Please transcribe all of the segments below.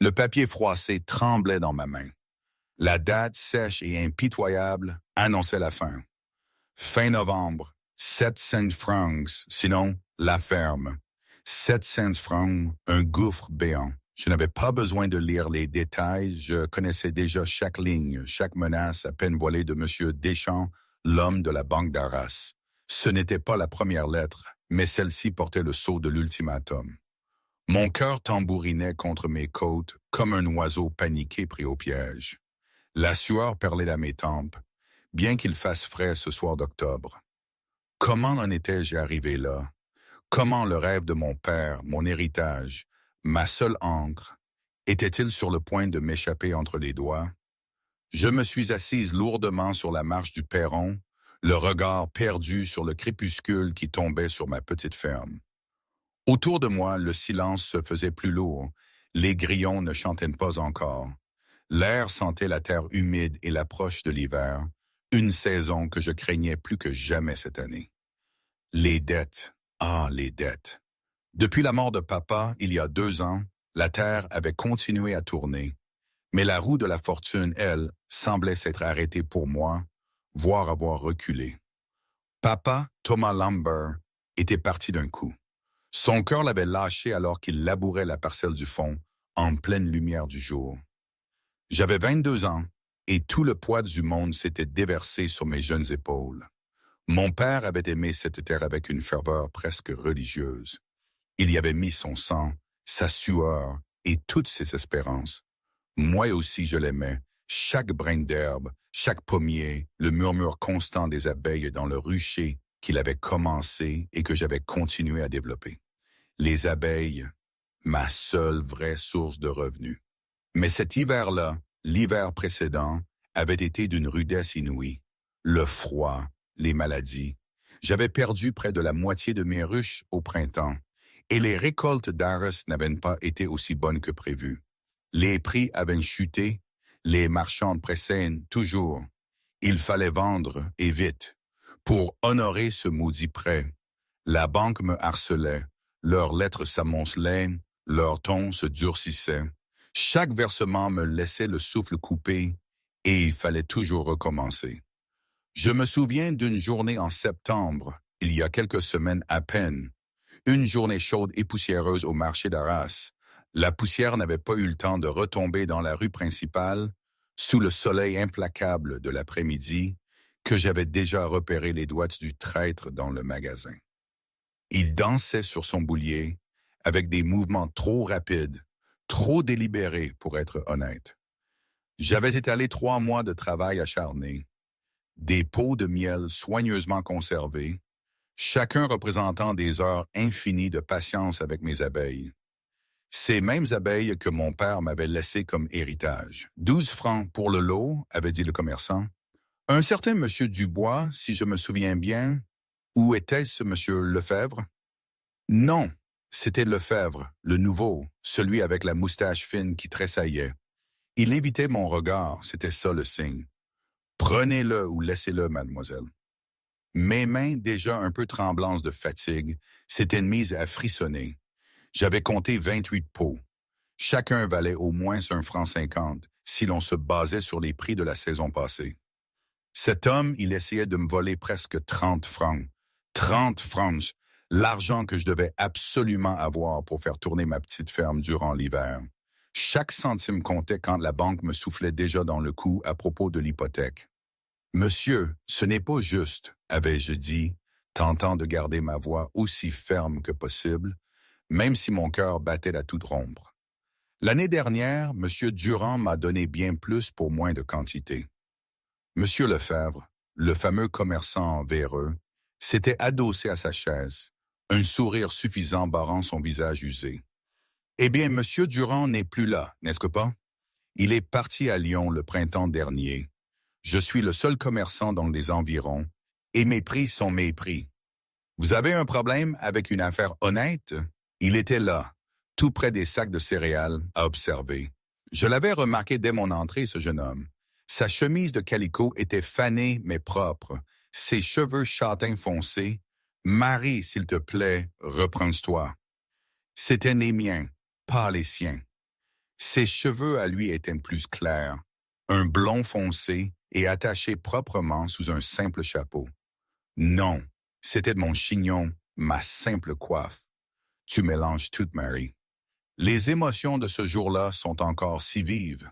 Le papier froissé tremblait dans ma main. La date sèche et impitoyable annonçait la fin. Fin novembre, 700 francs, sinon la ferme. 700 francs, un gouffre béant. Je n'avais pas besoin de lire les détails, je connaissais déjà chaque ligne, chaque menace à peine voilée de M. Deschamps, l'homme de la Banque d'Arras. Ce n'était pas la première lettre, mais celle-ci portait le sceau de l'ultimatum. Mon cœur tambourinait contre mes côtes comme un oiseau paniqué pris au piège. La sueur perlait à mes tempes, bien qu'il fasse frais ce soir d'octobre. Comment en étais-je arrivé là? Comment le rêve de mon père, mon héritage, ma seule ancre, était-il sur le point de m'échapper entre les doigts? Je me suis assise lourdement sur la marche du perron, le regard perdu sur le crépuscule qui tombait sur ma petite ferme. Autour de moi, le silence se faisait plus lourd, les grillons ne chantaient pas encore. L'air sentait la terre humide et l'approche de l'hiver, une saison que je craignais plus que jamais cette année. Les dettes, les dettes. Depuis la mort de papa, il y a 2 ans, la terre avait continué à tourner, mais la roue de la fortune, elle, semblait s'être arrêtée pour moi, voire avoir reculé. Papa, Thomas Lambert, était parti d'un coup. Son cœur l'avait lâché alors qu'il labourait la parcelle du fond, en pleine lumière du jour. J'avais 22 ans, et tout le poids du monde s'était déversé sur mes jeunes épaules. Mon père avait aimé cette terre avec une ferveur presque religieuse. Il y avait mis son sang, sa sueur et toutes ses espérances. Moi aussi je l'aimais, chaque brin d'herbe, chaque pommier, le murmure constant des abeilles dans le rucher qu'il avait commencé et que j'avais continué à développer. Les abeilles, ma seule vraie source de revenus. Mais cet hiver-là, l'hiver précédent, avait été d'une rudesse inouïe. Le froid, les maladies. J'avais perdu près de la moitié de mes ruches au printemps, et les récoltes d'Arras n'avaient pas été aussi bonnes que prévu. Les prix avaient chuté, les marchands pressaient toujours. Il fallait vendre, et vite. Pour honorer ce maudit prêt, la banque me harcelait, leurs lettres s'amoncelaient, leur ton se durcissait. Chaque versement me laissait le souffle coupé, et il fallait toujours recommencer. Je me souviens d'une journée en septembre, il y a quelques semaines à peine. Une journée chaude et poussiéreuse au marché d'Arras. La poussière n'avait pas eu le temps de retomber dans la rue principale, sous le soleil implacable de l'après-midi, que j'avais déjà repéré les doigts du traître dans le magasin. Il dansait sur son boulier, avec des mouvements trop rapides, trop délibérés pour être honnête. J'avais étalé 3 mois de travail acharné, des pots de miel soigneusement conservés, chacun représentant des heures infinies de patience avec mes abeilles. Ces mêmes abeilles que mon père m'avait laissées comme héritage. 12 francs pour le lot, avait dit le commerçant. Un certain monsieur Dubois, si je me souviens bien, où était-ce monsieur Lefebvre? Non, c'était Lefebvre, le nouveau, celui avec la moustache fine qui tressaillait. Il évitait mon regard, c'était ça le signe. Prenez-le ou laissez-le, mademoiselle. Mes mains, déjà un peu tremblantes de fatigue, s'étaient mises à frissonner. J'avais compté 28 pots. Chacun valait au moins 1,50 € si l'on se basait sur les prix de la saison passée. Cet homme, il essayait de me voler presque 30 francs. 30 francs, l'argent que je devais absolument avoir pour faire tourner ma petite ferme durant l'hiver. Chaque centime comptait quand la banque me soufflait déjà dans le cou à propos de l'hypothèque. « Monsieur, ce n'est pas juste », avais-je dit, tentant de garder ma voix aussi ferme que possible, même si mon cœur battait à toute rompre. L'année dernière, M. Durand m'a donné bien plus pour moins de quantité. M. Lefebvre, le fameux commerçant véreux, s'était adossé à sa chaise, un sourire suffisant barrant son visage usé. « Eh bien, M. Durand n'est plus là, n'est-ce pas? Il est parti à Lyon le printemps dernier. Je suis le seul commerçant dans les environs, et mes prix sont mes prix. Vous avez un problème avec une affaire honnête? » Il était là, tout près des sacs de céréales, à observer. Je l'avais remarqué dès mon entrée, ce jeune homme. Sa chemise de calicot était fanée mais propre, ses cheveux châtains foncés. « Marie, s'il te plaît, reprends-toi. » C'étaient les miens, pas les siens. Ses cheveux à lui étaient plus clairs, un blond foncé et attaché proprement sous un simple chapeau. Non, c'était mon chignon, ma simple coiffe. Tu mélanges tout, Mary. Les émotions de ce jour-là sont encore si vives.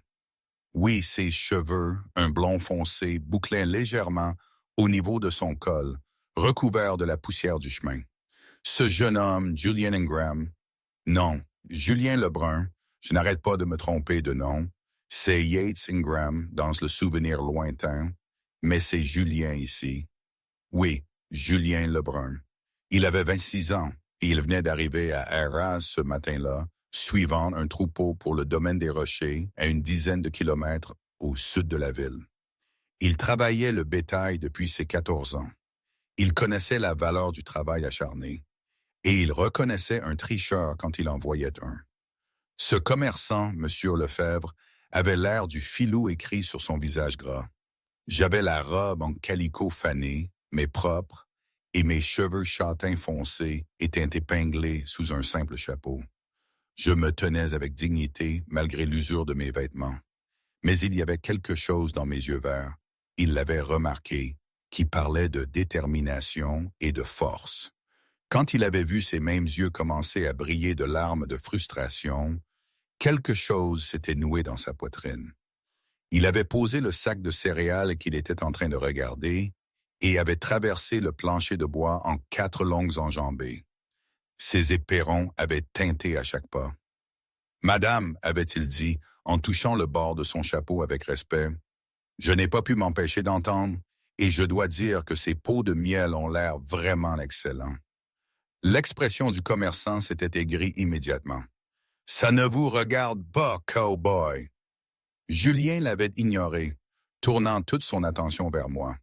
Oui, ses cheveux, un blond foncé, bouclaient légèrement au niveau de son col, recouvert de la poussière du chemin. Ce jeune homme, Julian Ingram, non, Julien Lebrun, je n'arrête pas de me tromper de nom, c'est Yates Ingram dans le souvenir lointain, mais c'est Julien ici. Oui, Julien Lebrun. Il avait 26 ans et il venait d'arriver à Arras ce matin-là, suivant un troupeau pour le domaine des Rochers à une dizaine de kilomètres au sud de la ville. Il travaillait le bétail depuis ses 14 ans. Il connaissait la valeur du travail acharné et il reconnaissait un tricheur quand il en voyait un. Ce commerçant, M. Lefebvre, avait l'air du filou écrit sur son visage gras. J'avais la robe en calicot fané, mais propre, et mes cheveux châtains foncés étaient épinglés sous un simple chapeau. Je me tenais avec dignité malgré l'usure de mes vêtements. Mais il y avait quelque chose dans mes yeux verts, il l'avait remarqué, qui parlait de détermination et de force. Quand il avait vu ses mêmes yeux commencer à briller de larmes de frustration, quelque chose s'était noué dans sa poitrine. Il avait posé le sac de céréales qu'il était en train de regarder et avait traversé le plancher de bois en 4 longues enjambées. Ses éperons avaient teinté à chaque pas. « Madame, avait-il dit, en touchant le bord de son chapeau avec respect, « je n'ai pas pu m'empêcher d'entendre, et je dois dire que ces pots de miel ont l'air vraiment excellents. » L'expression du commerçant s'était aigrie immédiatement. « Ça ne vous regarde pas, cowboy! » Julien l'avait ignoré, tournant toute son attention vers moi.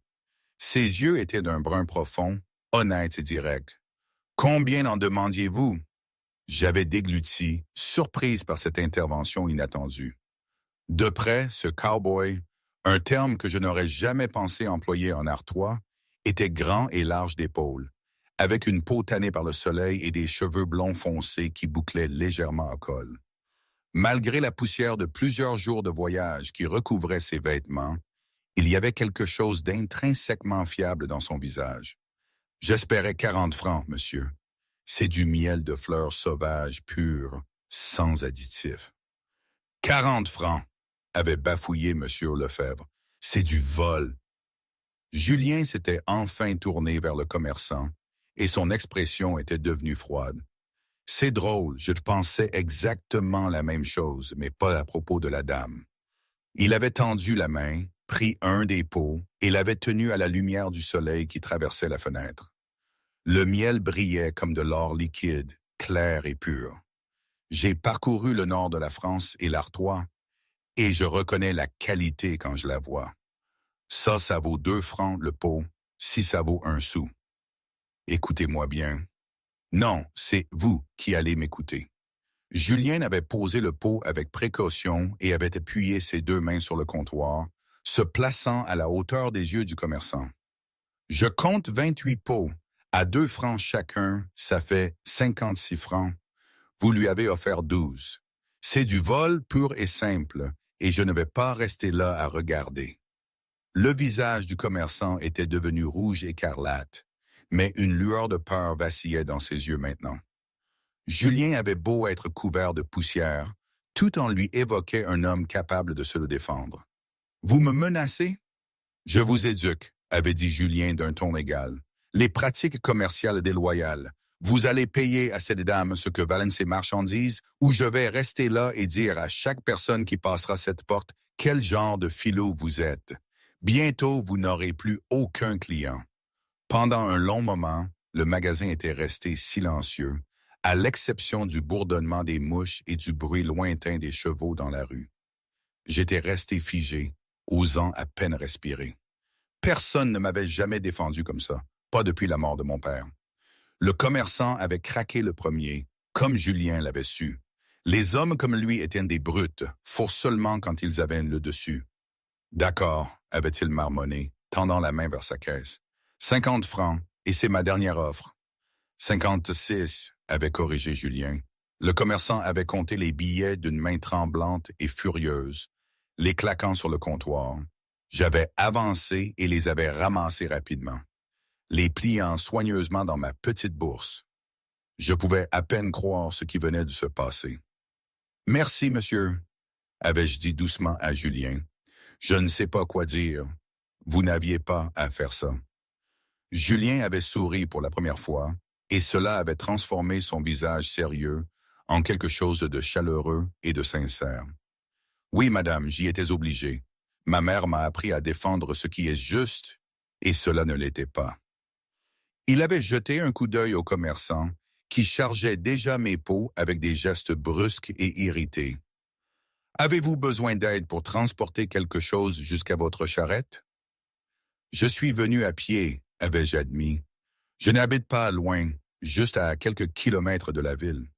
Ses yeux étaient d'un brun profond, honnête et direct. « Combien en demandiez-vous? » J'avais dégluti, surprise par cette intervention inattendue. De près, ce cowboy, un terme que je n'aurais jamais pensé employer en Artois, était grand et large d'épaules, avec une peau tannée par le soleil et des cheveux blonds foncés qui bouclaient légèrement au col. Malgré la poussière de plusieurs jours de voyage qui recouvrait ses vêtements, il y avait quelque chose d'intrinsèquement fiable dans son visage. « J'espérais 40 francs, monsieur. C'est du miel de fleurs sauvages pures, sans additifs. »« 40 francs, avait bafouillé M. Lefebvre. C'est du vol. » Julien s'était enfin tourné vers le commerçant et son expression était devenue froide. « C'est drôle, je pensais exactement la même chose, mais pas à propos de la dame. » Il avait tendu la main, pris un des pots et l'avait tenu à la lumière du soleil qui traversait la fenêtre. Le miel brillait comme de l'or liquide, clair et pur. J'ai parcouru le nord de la France et l'Artois, et je reconnais la qualité quand je la vois. Ça vaut 2 francs le pot, si ça vaut 1 sou. Écoutez-moi bien. Non, c'est vous qui allez m'écouter. Julien avait posé le pot avec précaution et avait appuyé ses 2 mains sur le comptoir, se plaçant à la hauteur des yeux du commerçant. Je compte 28 pots. À 2 francs chacun, ça fait 56 francs. Vous lui avez offert 12. C'est du vol pur et simple, et je ne vais pas rester là à regarder. Le visage du commerçant était devenu rouge écarlate, mais une lueur de peur vacillait dans ses yeux maintenant. Julien avait beau être couvert de poussière, tout en lui évoquait un homme capable de se le défendre. « Vous me menacez? »« Je vous éduque, » avait dit Julien d'un ton égal. « Les pratiques commerciales déloyales. Vous allez payer à cette dame ce que valent ses marchandises, ou je vais rester là et dire à chaque personne qui passera cette porte quel genre de filou vous êtes. Bientôt, vous n'aurez plus aucun client. » Pendant un long moment, le magasin était resté silencieux, à l'exception du bourdonnement des mouches et du bruit lointain des chevaux dans la rue. J'étais resté figé, osant à peine respirer. Personne ne m'avait jamais défendu comme ça, pas depuis la mort de mon père. Le commerçant avait craqué le premier, comme Julien l'avait su. Les hommes comme lui étaient des brutes, forts seulement quand ils avaient le dessus. « D'accord, » avait-il marmonné, tendant la main vers sa caisse. « 50 francs, et c'est ma dernière offre. »« 56, » avait corrigé Julien. Le commerçant avait compté les billets d'une main tremblante et furieuse, les claquant sur le comptoir. J'avais avancé et les avais ramassés rapidement, les pliant soigneusement dans ma petite bourse. Je pouvais à peine croire ce qui venait de se passer. « Merci, monsieur », avais-je dit doucement à Julien. « Je ne sais pas quoi dire. Vous n'aviez pas à faire ça. » Julien avait souri pour la première fois, et cela avait transformé son visage sérieux en quelque chose de chaleureux et de sincère. « Oui, madame, j'y étais obligé. Ma mère m'a appris à défendre ce qui est juste, et cela ne l'était pas. » Il avait jeté un coup d'œil au commerçant, qui chargeait déjà mes pots avec des gestes brusques et irrités. « Avez-vous besoin d'aide pour transporter quelque chose jusqu'à votre charrette? »« Je suis venu à pied, » avais-je admis. « Je n'habite pas loin, juste à quelques kilomètres de la ville. »«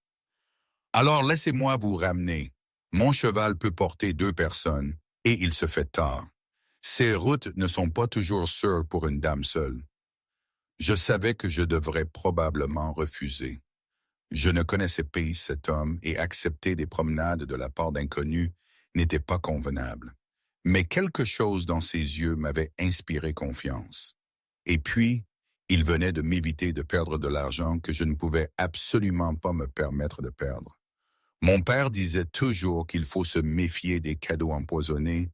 Alors laissez-moi vous ramener. Mon cheval peut porter 2 personnes, et il se fait tard. Ces routes ne sont pas toujours sûres pour une dame seule. » Je savais que je devrais probablement refuser. Je ne connaissais pas cet homme et accepter des promenades de la part d'inconnus n'était pas convenable. Mais quelque chose dans ses yeux m'avait inspiré confiance. Et puis, il venait de m'éviter de perdre de l'argent que je ne pouvais absolument pas me permettre de perdre. Mon père disait toujours qu'il faut se méfier des cadeaux empoisonnés,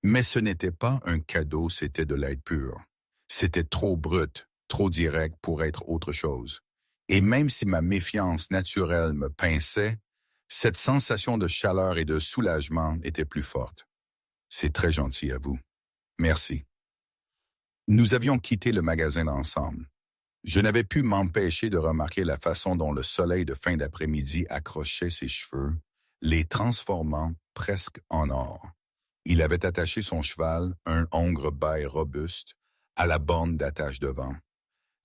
mais ce n'était pas un cadeau, c'était de l'aide pure. C'était trop brut, trop direct pour être autre chose. Et même si ma méfiance naturelle me pinçait, cette sensation de chaleur et de soulagement était plus forte. C'est très gentil à vous. Merci. Nous avions quitté le magasin ensemble. Je n'avais pu m'empêcher de remarquer la façon dont le soleil de fin d'après-midi accrochait ses cheveux, les transformant presque en or. Il avait attaché son cheval, un hongre bail robuste, à la borne d'attache devant.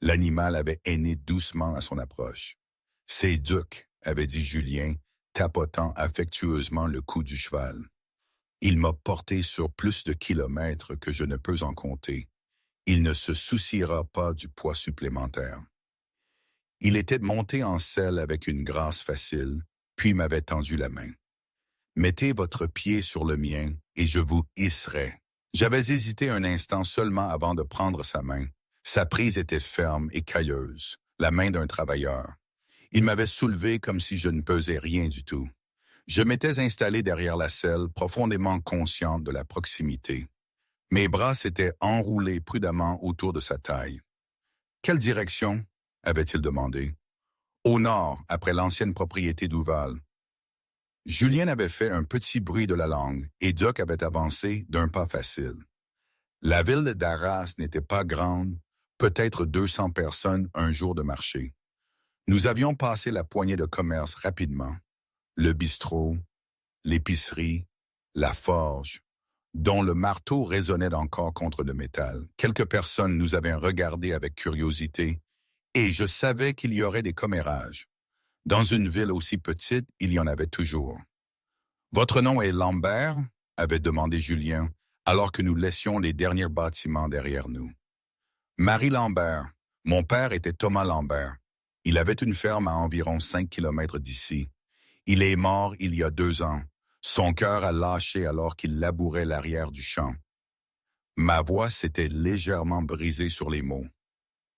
L'animal avait henné doucement à son approche. « C'est Duc », avait dit Julien, tapotant affectueusement le cou du cheval. Il m'a porté sur plus de kilomètres que je ne peux en compter. Il ne se souciera pas du poids supplémentaire. Il était monté en selle avec une grâce facile, puis m'avait tendu la main. « Mettez votre pied sur le mien et je vous hisserai. » J'avais hésité un instant seulement avant de prendre sa main. Sa prise était ferme et cailleuse, la main d'un travailleur. Il m'avait soulevé comme si je ne pesais rien du tout. Je m'étais installé derrière la selle, profondément consciente de la proximité. Mes bras s'étaient enroulés prudemment autour de sa taille. « Quelle direction ?» avait-il demandé. « Au nord, après l'ancienne propriété d'Ouval. » Julien avait fait un petit bruit de la langue et Doc avait avancé d'un pas facile. La ville d'Arras n'était pas grande, peut-être 200 personnes un jour de marché. Nous avions passé la poignée de commerce rapidement. Le bistrot, l'épicerie, la forge, dont le marteau résonnait encore contre le métal. Quelques personnes nous avaient regardés avec curiosité et je savais qu'il y aurait des commérages. Dans une ville aussi petite, il y en avait toujours. « Votre nom est Lambert ?» avait demandé Julien, alors que nous laissions les derniers bâtiments derrière nous. « Marie Lambert. Mon père était Thomas Lambert. Il avait une ferme à environ 5 kilomètres d'ici. Il est mort il y a 2 ans. Son cœur a lâché alors qu'il labourait l'arrière du champ. » Ma voix s'était légèrement brisée sur les mots.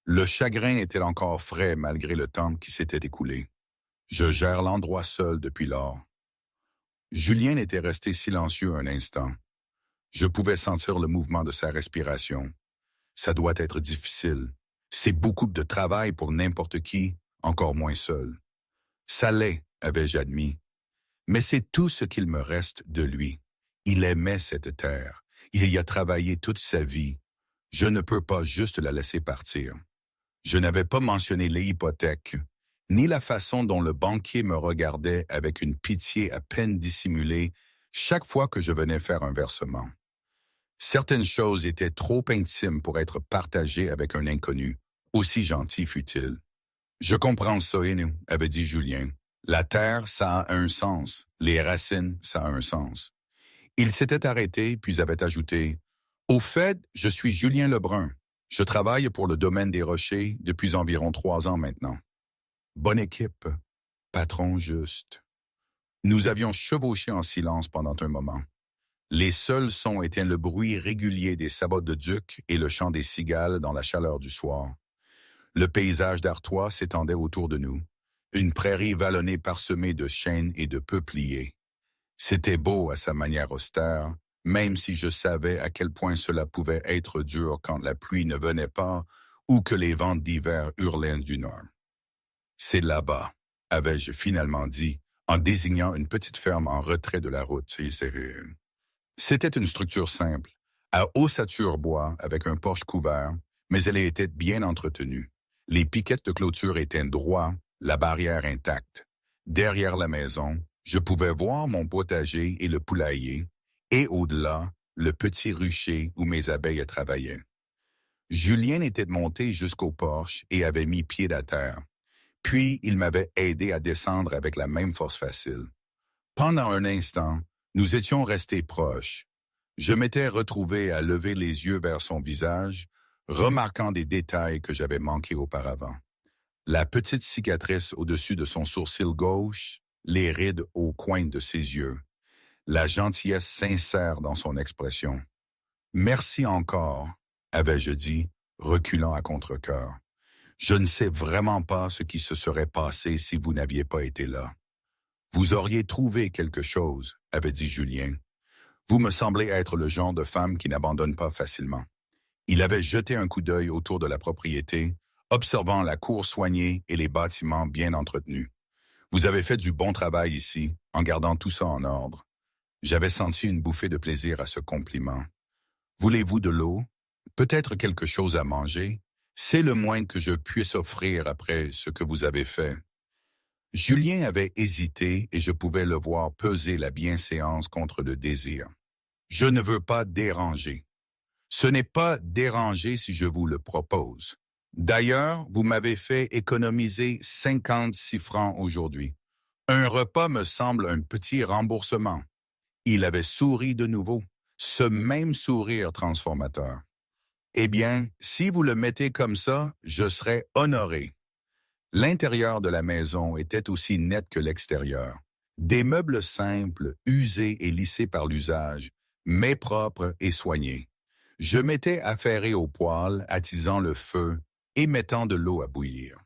Le chagrin était encore frais malgré le temps qui s'était écoulé. Je gère l'endroit seul depuis lors. Julien était resté silencieux un instant. Je pouvais sentir le mouvement de sa respiration. Ça doit être difficile. C'est beaucoup de travail pour n'importe qui, encore moins seul. Ça l'est, avais-je admis. Mais c'est tout ce qu'il me reste de lui. Il aimait cette terre. Il y a travaillé toute sa vie. Je ne peux pas juste la laisser partir. Je n'avais pas mentionné les hypothèques, ni la façon dont le banquier me regardait avec une pitié à peine dissimulée chaque fois que je venais faire un versement. Certaines choses étaient trop intimes pour être partagées avec un inconnu, aussi gentil fût-il. « Je comprends ça, Hénou », avait dit Julien. « La terre, ça a un sens. Les racines, ça a un sens. » Il s'était arrêté, puis avait ajouté « Au fait, je suis Julien Lebrun. Je travaille pour le domaine des Rochers depuis environ 3 ans maintenant. » Bonne équipe. patron juste. Nous avions chevauché en silence pendant un moment. Les seuls sons étaient le bruit régulier des sabots de Duc et le chant des cigales dans la chaleur du soir. Le paysage d'Artois s'étendait autour de nous, une prairie vallonnée parsemée de chênes et de peupliers. C'était beau à sa manière austère, même si je savais à quel point cela pouvait être dur quand la pluie ne venait pas ou que les vents d'hiver hurlaient du nord. C'est là-bas, avais-je finalement dit, en désignant une petite ferme en retrait de la route. C'était une structure simple, à ossature bois avec un porche couvert, mais elle était bien entretenue. Les piquettes de clôture étaient droits, la barrière intacte. Derrière la maison, je pouvais voir mon potager et le poulailler, et au-delà, le petit rucher où mes abeilles travaillaient. Julien était monté jusqu'au porche et avait mis pied à terre. Puis, il m'avait aidé à descendre avec la même force facile. Pendant un instant, nous étions restés proches. Je m'étais retrouvé à lever les yeux vers son visage, remarquant des détails que j'avais manqués auparavant. La petite cicatrice au-dessus de son sourcil gauche, les rides au coin de ses yeux, la gentillesse sincère dans son expression. « Merci encore », avais-je dit, reculant à contre-cœur. « Je ne sais vraiment pas ce qui se serait passé si vous n'aviez pas été là. » « Vous auriez trouvé quelque chose, » avait dit Julien. « Vous me semblez être le genre de femme qui n'abandonne pas facilement. » Il avait jeté un coup d'œil autour de la propriété, observant la cour soignée et les bâtiments bien entretenus. « Vous avez fait du bon travail ici, en gardant tout ça en ordre. » J'avais senti une bouffée de plaisir à ce compliment. « Voulez-vous de l'eau? Peut-être quelque chose à manger? C'est le moins que je puisse offrir après ce que vous avez fait. » Julien avait hésité et je pouvais le voir peser la bienséance contre le désir. « Je ne veux pas déranger. » « Ce n'est pas déranger si je vous le propose. D'ailleurs, vous m'avez fait économiser 56 francs aujourd'hui. Un repas me semble un petit remboursement. » Il avait souri de nouveau, ce même sourire transformateur. « Eh bien, si vous le mettez comme ça, je serai honoré. » L'intérieur de la maison était aussi net que l'extérieur. Des meubles simples, usés et lissés par l'usage, mais propres et soignés. Je m'étais affairé au poêle, attisant le feu et mettant de l'eau à bouillir.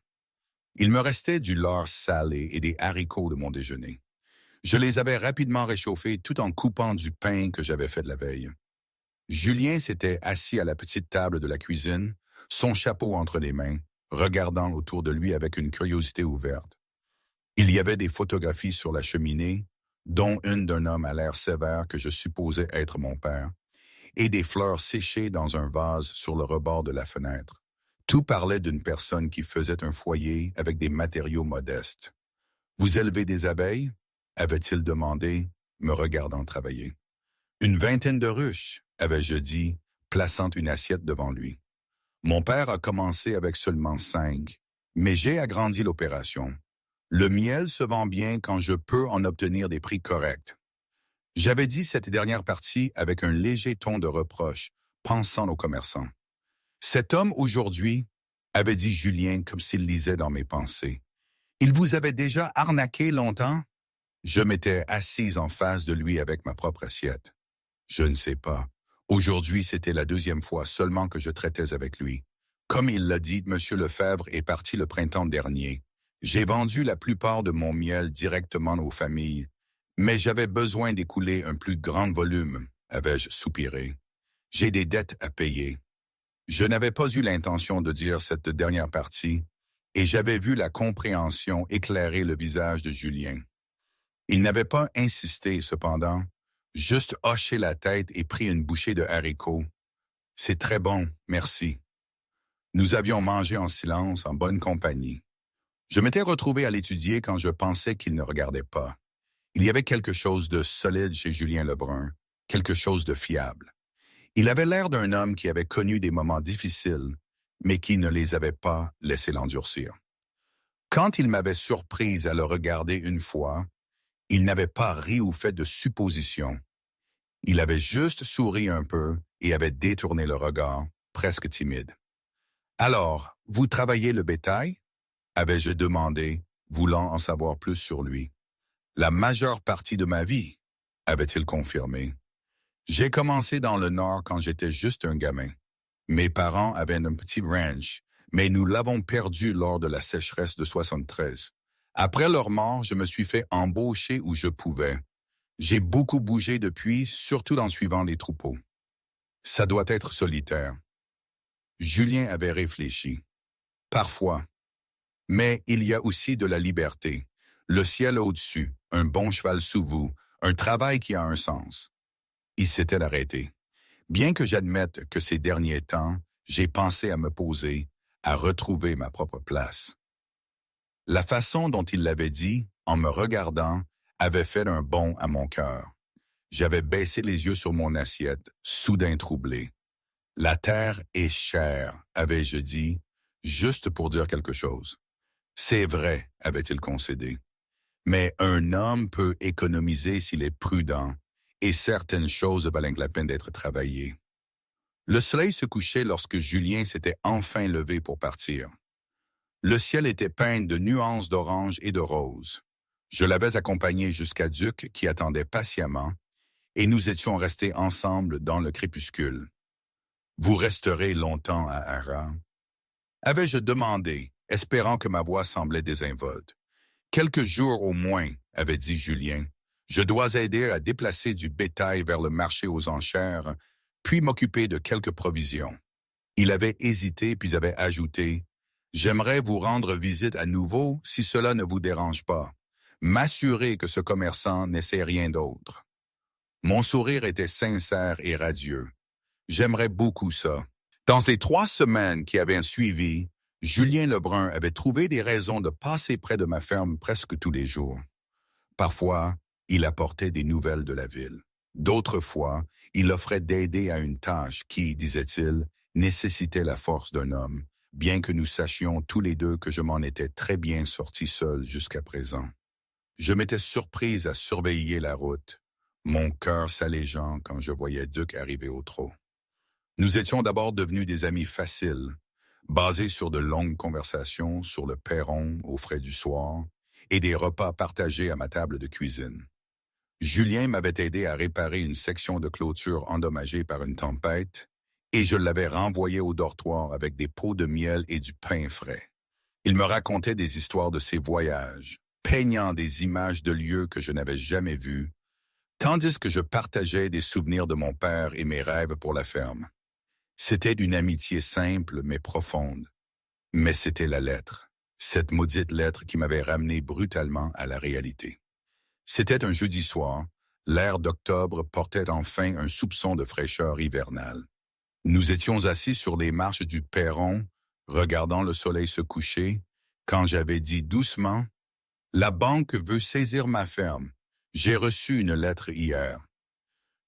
Il me restait du lard salé et des haricots de mon déjeuner. Je les avais rapidement réchauffés tout en coupant du pain que j'avais fait de la veille. Julien s'était assis à la petite table de la cuisine, son chapeau entre les mains, regardant autour de lui avec une curiosité ouverte. Il y avait des photographies sur la cheminée, dont une d'un homme à l'air sévère que je supposais être mon père, et des fleurs séchées dans un vase sur le rebord de la fenêtre. Tout parlait d'une personne qui faisait un foyer avec des matériaux modestes. « Vous élevez des abeilles ?» avait-il demandé, me regardant travailler. « Une vingtaine de ruches » avais-je dit, plaçant une assiette devant lui. Mon père a commencé avec seulement 5, mais j'ai agrandi l'opération. Le miel se vend bien quand je peux en obtenir des prix corrects. J'avais dit cette dernière partie avec un léger ton de reproche, pensant aux commerçants. Cet homme aujourd'hui, avait dit Julien comme s'il lisait dans mes pensées. Il vous avait déjà arnaqué longtemps? Je m'étais assise en face de lui avec ma propre assiette. Je ne sais pas. Aujourd'hui, c'était la 2e fois seulement que je traitais avec lui. Comme il l'a dit, M. Lefebvre est parti le printemps dernier. J'ai vendu la plupart de mon miel directement aux familles, mais j'avais besoin d'écouler un plus grand volume, avais-je soupiré. J'ai des dettes à payer. Je n'avais pas eu l'intention de dire cette dernière partie, et j'avais vu la compréhension éclairer le visage de Julien. Il n'avait pas insisté, cependant, juste hoché la tête et pris une bouchée de haricots. « C'est très bon, merci. » Nous avions mangé en silence, en bonne compagnie. Je m'étais retrouvé à l'étudier quand je pensais qu'il ne regardait pas. Il y avait quelque chose de solide chez Julien Lebrun, quelque chose de fiable. Il avait l'air d'un homme qui avait connu des moments difficiles, mais qui ne les avait pas laissés l'endurcir. Quand il m'avait surprise à le regarder une fois, il n'avait pas ri ou fait de suppositions. Il avait juste souri un peu et avait détourné le regard, presque timide. « Alors, vous travaillez le bétail ?» avais-je demandé, voulant en savoir plus sur lui. La majeure partie de ma vie, avait-il confirmé. J'ai commencé dans le Nord quand j'étais juste un gamin. Mes parents avaient un petit ranch, mais nous l'avons perdu lors de la sécheresse de 73. Après leur mort, je me suis fait embaucher où je pouvais. J'ai beaucoup bougé depuis, surtout en suivant les troupeaux. Ça doit être solitaire. Julien avait réfléchi. Parfois. Mais il y a aussi de la liberté. Le ciel au-dessus, un bon cheval sous vous, un travail qui a un sens. Il s'était arrêté. Bien que j'admette que ces derniers temps, j'ai pensé à me poser, à retrouver ma propre place. La façon dont il l'avait dit, en me regardant, avait fait un bond à mon cœur. J'avais baissé les yeux sur mon assiette, soudain troublé. La terre est chère, avais-je dit, juste pour dire quelque chose. C'est vrai, avait-il concédé. Mais un homme peut économiser s'il est prudent, et certaines choses valent la peine d'être travaillées. Le soleil se couchait lorsque Julien s'était enfin levé pour partir. Le ciel était peint de nuances d'orange et de rose. Je l'avais accompagné jusqu'à Duc qui attendait patiemment, et nous étions restés ensemble dans le crépuscule. « Vous resterez longtemps à Harran ?» avais-je demandé, espérant que ma voix semblait désinvolte. « Quelques jours au moins, » avait dit Julien. « Je dois aider à déplacer du bétail vers le marché aux enchères, puis m'occuper de quelques provisions. » Il avait hésité puis avait ajouté « J'aimerais vous rendre visite à nouveau si cela ne vous dérange pas. M'assurer que ce commerçant n'essaie rien d'autre. » Mon sourire était sincère et radieux. J'aimerais beaucoup ça. Dans les 3 semaines qui avaient suivi, Julien Lebrun avait trouvé des raisons de passer près de ma ferme presque tous les jours. Parfois, il apportait des nouvelles de la ville. D'autres fois, il offrait d'aider à une tâche qui, disait-il, nécessitait la force d'un homme, bien que nous sachions tous les deux que je m'en étais très bien sorti seul jusqu'à présent. Je m'étais surprise à surveiller la route, mon cœur s'allégeant quand je voyais Duc arriver au trot. Nous étions d'abord devenus des amis faciles, basés sur de longues conversations sur le perron au frais du soir et des repas partagés à ma table de cuisine. Julien m'avait aidé à réparer une section de clôture endommagée par une tempête et je l'avais renvoyé au dortoir avec des pots de miel et du pain frais. Il me racontait des histoires de ses voyages, peignant des images de lieux que je n'avais jamais vus, tandis que je partageais des souvenirs de mon père et mes rêves pour la ferme. C'était une amitié simple mais profonde. Mais c'était la lettre, cette maudite lettre qui m'avait ramené brutalement à la réalité. C'était un jeudi soir, l'air d'octobre portait enfin un soupçon de fraîcheur hivernale. Nous étions assis sur les marches du perron, regardant le soleil se coucher, quand j'avais dit doucement « La banque veut saisir ma ferme. J'ai reçu une lettre hier. »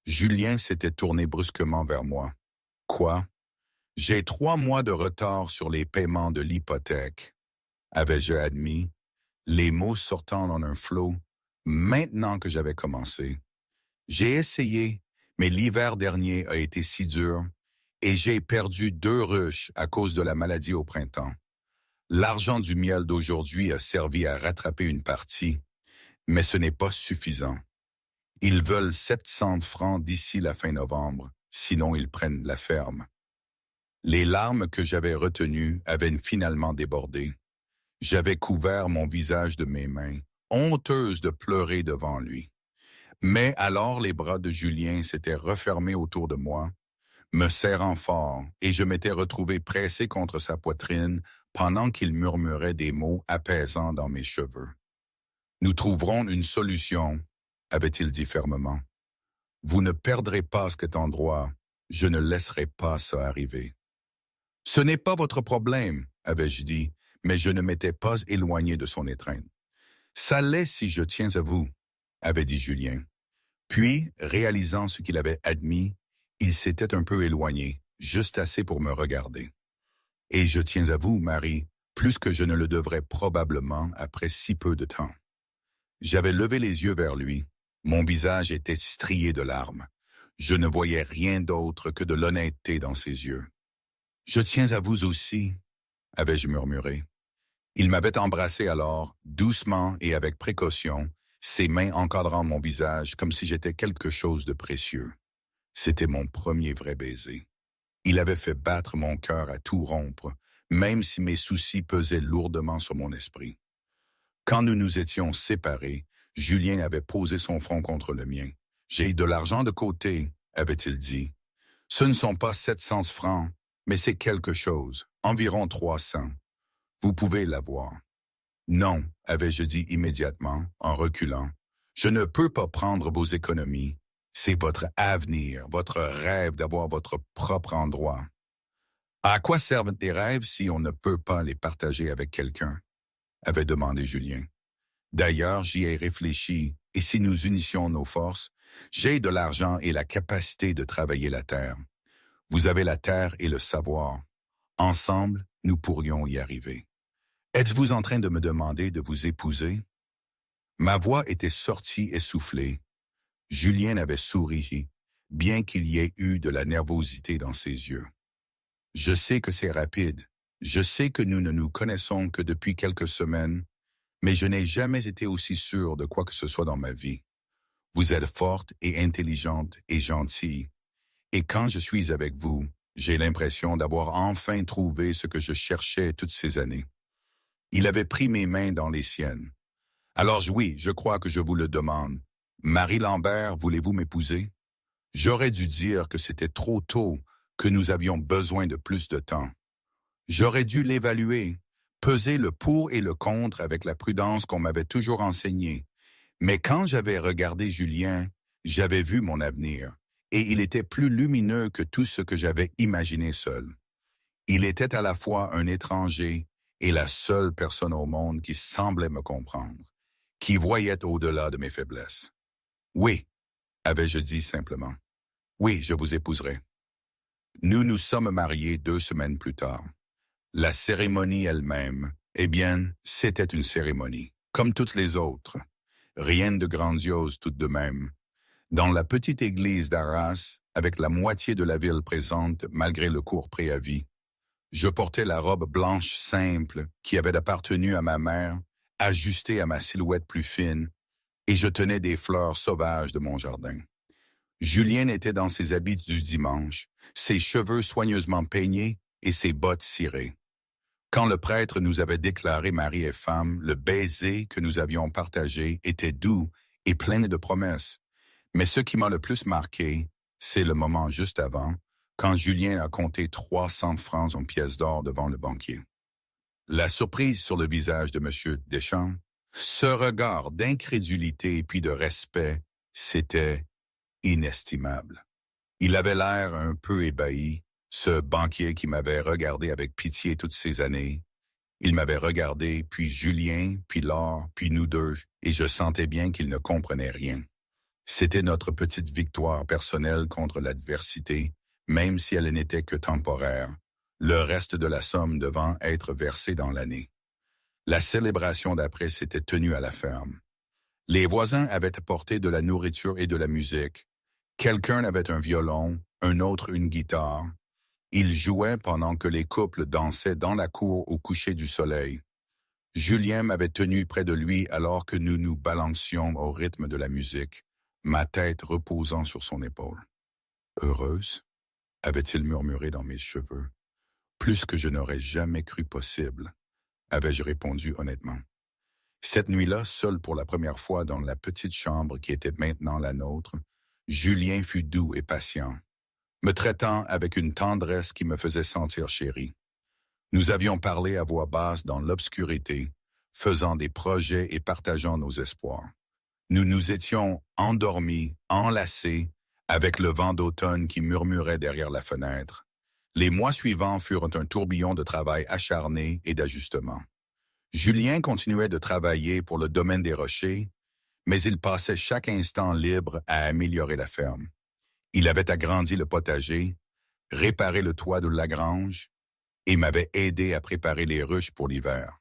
Julien s'était tourné brusquement vers moi. « Quoi? J'ai 3 mois de retard sur les paiements de l'hypothèque. » avais-je admis, les mots sortant dans un flot, maintenant que j'avais commencé. J'ai essayé, mais l'hiver dernier a été si dur, et j'ai perdu 2 ruches à cause de la maladie au printemps. L'argent du miel d'aujourd'hui a servi à rattraper une partie, mais ce n'est pas suffisant. Ils veulent 700 francs d'ici la fin novembre, sinon ils prennent la ferme. Les larmes que j'avais retenues avaient finalement débordé. J'avais couvert mon visage de mes mains, honteuse de pleurer devant lui. Mais alors les bras de Julien s'étaient refermés autour de moi, me serrant fort, et je m'étais retrouvé pressé contre sa poitrine pendant qu'il murmurait des mots apaisants dans mes cheveux. « Nous trouverons une solution, » avait-il dit fermement. « Vous ne perdrez pas cet endroit, je ne laisserai pas ça arriver. » « Ce n'est pas votre problème, » avais-je dit, mais je ne m'étais pas éloigné de son étreinte. « Ça l'est si je tiens à vous, » avait dit Julien. Puis, réalisant ce qu'il avait admis, il s'était un peu éloigné, juste assez pour me regarder. « Et je tiens à vous, Marie, plus que je ne le devrais probablement après si peu de temps. » J'avais levé les yeux vers lui. Mon visage était strié de larmes. Je ne voyais rien d'autre que de l'honnêteté dans ses yeux. « Je tiens à vous aussi, » avais-je murmuré. Il m'avait embrassé alors, doucement et avec précaution, ses mains encadrant mon visage comme si j'étais quelque chose de précieux. C'était mon premier vrai baiser. Il avait fait battre mon cœur à tout rompre, même si mes soucis pesaient lourdement sur mon esprit. Quand nous nous étions séparés, Julien avait posé son front contre le mien. J'ai de l'argent de côté, avait-il dit. Ce ne sont pas 700 francs, mais c'est quelque chose, environ 300. Vous pouvez l'avoir. Non, avais-je dit immédiatement, en reculant. Je ne peux pas prendre vos économies. C'est votre avenir, votre rêve d'avoir votre propre endroit. À quoi servent des rêves si on ne peut pas les partager avec quelqu'un? Avait demandé Julien. D'ailleurs, j'y ai réfléchi, et si nous unissions nos forces, j'ai de l'argent et la capacité de travailler la terre. Vous avez la terre et le savoir. Ensemble, nous pourrions y arriver. Êtes-vous en train de me demander de vous épouser? Ma voix était sortie essoufflée. Julien avait souri, bien qu'il y ait eu de la nervosité dans ses yeux. Je sais que c'est rapide. Je sais que nous ne nous connaissons que depuis quelques semaines, mais je n'ai jamais été aussi sûr de quoi que ce soit dans ma vie. Vous êtes forte et intelligente et gentille, et quand je suis avec vous, j'ai l'impression d'avoir enfin trouvé ce que je cherchais toutes ces années. Il avait pris mes mains dans les siennes. Alors oui, je crois que je vous le demande. Marie Lambert, voulez-vous m'épouser? J'aurais dû dire que c'était trop tôt, que nous avions besoin de plus de temps. J'aurais dû l'évaluer, peser le pour et le contre avec la prudence qu'on m'avait toujours enseignée. Mais quand j'avais regardé Julien, j'avais vu mon avenir, et il était plus lumineux que tout ce que j'avais imaginé seul. Il était à la fois un étranger et la seule personne au monde qui semblait me comprendre, qui voyait au-delà de mes faiblesses. Oui, avais-je dit simplement. Oui, je vous épouserai. Nous nous sommes mariés 2 semaines plus tard. La cérémonie elle-même, eh bien, c'était une cérémonie, comme toutes les autres. Rien de grandiose tout de même. Dans la petite église d'Arras, avec la moitié de la ville présente malgré le court préavis, je portais la robe blanche simple qui avait appartenu à ma mère, ajustée à ma silhouette plus fine, et je tenais des fleurs sauvages de mon jardin. Julien était dans ses habits du dimanche, ses cheveux soigneusement peignés et ses bottes cirées. Quand le prêtre nous avait déclaré mari et femme, le baiser que nous avions partagé était doux et plein de promesses. Mais ce qui m'a le plus marqué, c'est le moment juste avant, quand Julien a compté 300 francs en pièces d'or devant le banquier. La surprise sur le visage de M. Deschamps, ce regard d'incrédulité puis de respect, c'était inestimable. Il avait l'air un peu ébahi, ce banquier qui m'avait regardé avec pitié toutes ces années. Il m'avait regardé, puis Julien, puis Laure, puis nous deux, et je sentais bien qu'il ne comprenait rien. C'était notre petite victoire personnelle contre l'adversité, même si elle n'était que temporaire, le reste de la somme devant être versé dans l'année. La célébration d'après s'était tenue à la ferme. Les voisins avaient apporté de la nourriture et de la musique. Quelqu'un avait un violon, un autre une guitare. Ils jouaient pendant que les couples dansaient dans la cour au coucher du soleil. Julien m'avait tenu près de lui alors que nous nous balancions au rythme de la musique, ma tête reposant sur son épaule. « Heureuse ?» avait-il murmuré dans mes cheveux. « Plus que je n'aurais jamais cru possible », avais-je répondu honnêtement. Cette nuit-là, seul pour la première fois dans la petite chambre qui était maintenant la nôtre, Julien fut doux et patient, me traitant avec une tendresse qui me faisait sentir chéri. Nous avions parlé à voix basse dans l'obscurité, faisant des projets et partageant nos espoirs. Nous nous étions endormis, enlacés, avec le vent d'automne qui murmurait derrière la fenêtre. Les mois suivants furent un tourbillon de travail acharné et d'ajustement. Julien continuait de travailler pour le domaine des rochers, mais il passait chaque instant libre à améliorer la ferme. Il avait agrandi le potager, réparé le toit de la grange et m'avait aidé à préparer les ruches pour l'hiver.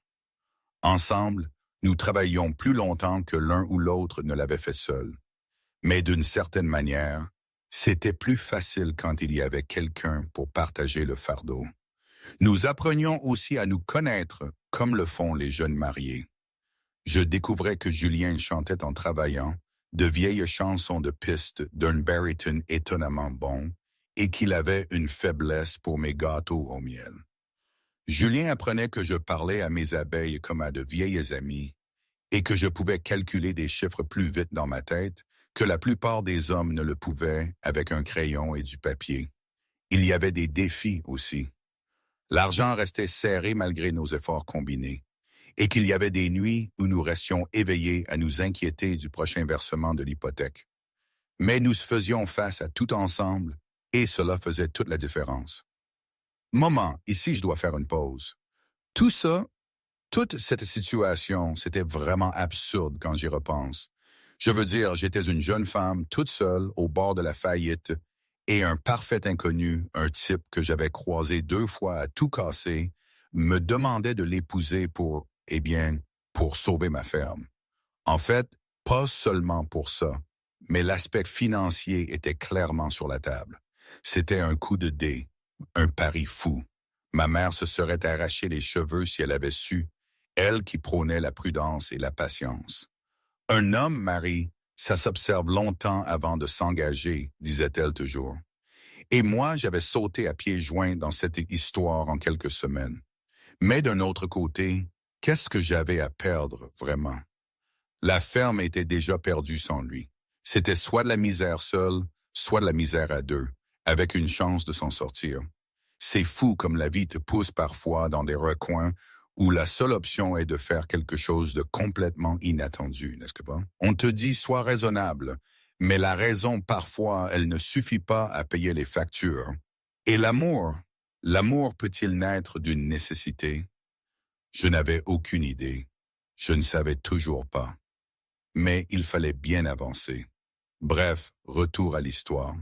Ensemble, nous travaillions plus longtemps que l'un ou l'autre ne l'avait fait seul. Mais d'une certaine manière, c'était plus facile quand il y avait quelqu'un pour partager le fardeau. Nous apprenions aussi à nous connaître comme le font les jeunes mariés. Je découvrais que Julien chantait en travaillant de vieilles chansons de piste d'un baryton étonnamment bon et qu'il avait une faiblesse pour mes gâteaux au miel. Julien apprenait que je parlais à mes abeilles comme à de vieilles amies et que je pouvais calculer des chiffres plus vite dans ma tête que la plupart des hommes ne le pouvaient avec un crayon et du papier. Il y avait des défis aussi. L'argent restait serré malgré nos efforts combinés, et qu'il y avait des nuits où nous restions éveillés à nous inquiéter du prochain versement de l'hypothèque. Mais nous faisions face à tout ensemble, et cela faisait toute la différence. Moment, ici je dois faire une pause. Tout ça, toute cette situation, c'était vraiment absurde quand j'y repense. Je veux dire, j'étais une jeune femme toute seule au bord de la faillite et un parfait inconnu, un type que j'avais croisé 2 fois à tout casser, me demandait de l'épouser pour sauver ma ferme. En fait, pas seulement pour ça, mais l'aspect financier était clairement sur la table. C'était un coup de dé, un pari fou. Ma mère se serait arraché les cheveux si elle avait su, elle qui prônait la prudence et la patience. Un homme, Marie, ça s'observe longtemps avant de s'engager, disait-elle toujours. Et moi, j'avais sauté à pieds joints dans cette histoire en quelques semaines. Mais d'un autre côté, qu'est-ce que j'avais à perdre, vraiment? La ferme était déjà perdue sans lui. C'était soit de la misère seule, soit de la misère à deux, avec une chance de s'en sortir. C'est fou comme la vie te pousse parfois dans des recoins où la seule option est de faire quelque chose de complètement inattendu, n'est-ce pas? On te dit sois raisonnable, mais la raison parfois, elle ne suffit pas à payer les factures. Et l'amour peut-il naître d'une nécessité? Je n'avais aucune idée. Je ne savais toujours pas. Mais il fallait bien avancer. Bref, retour à l'histoire.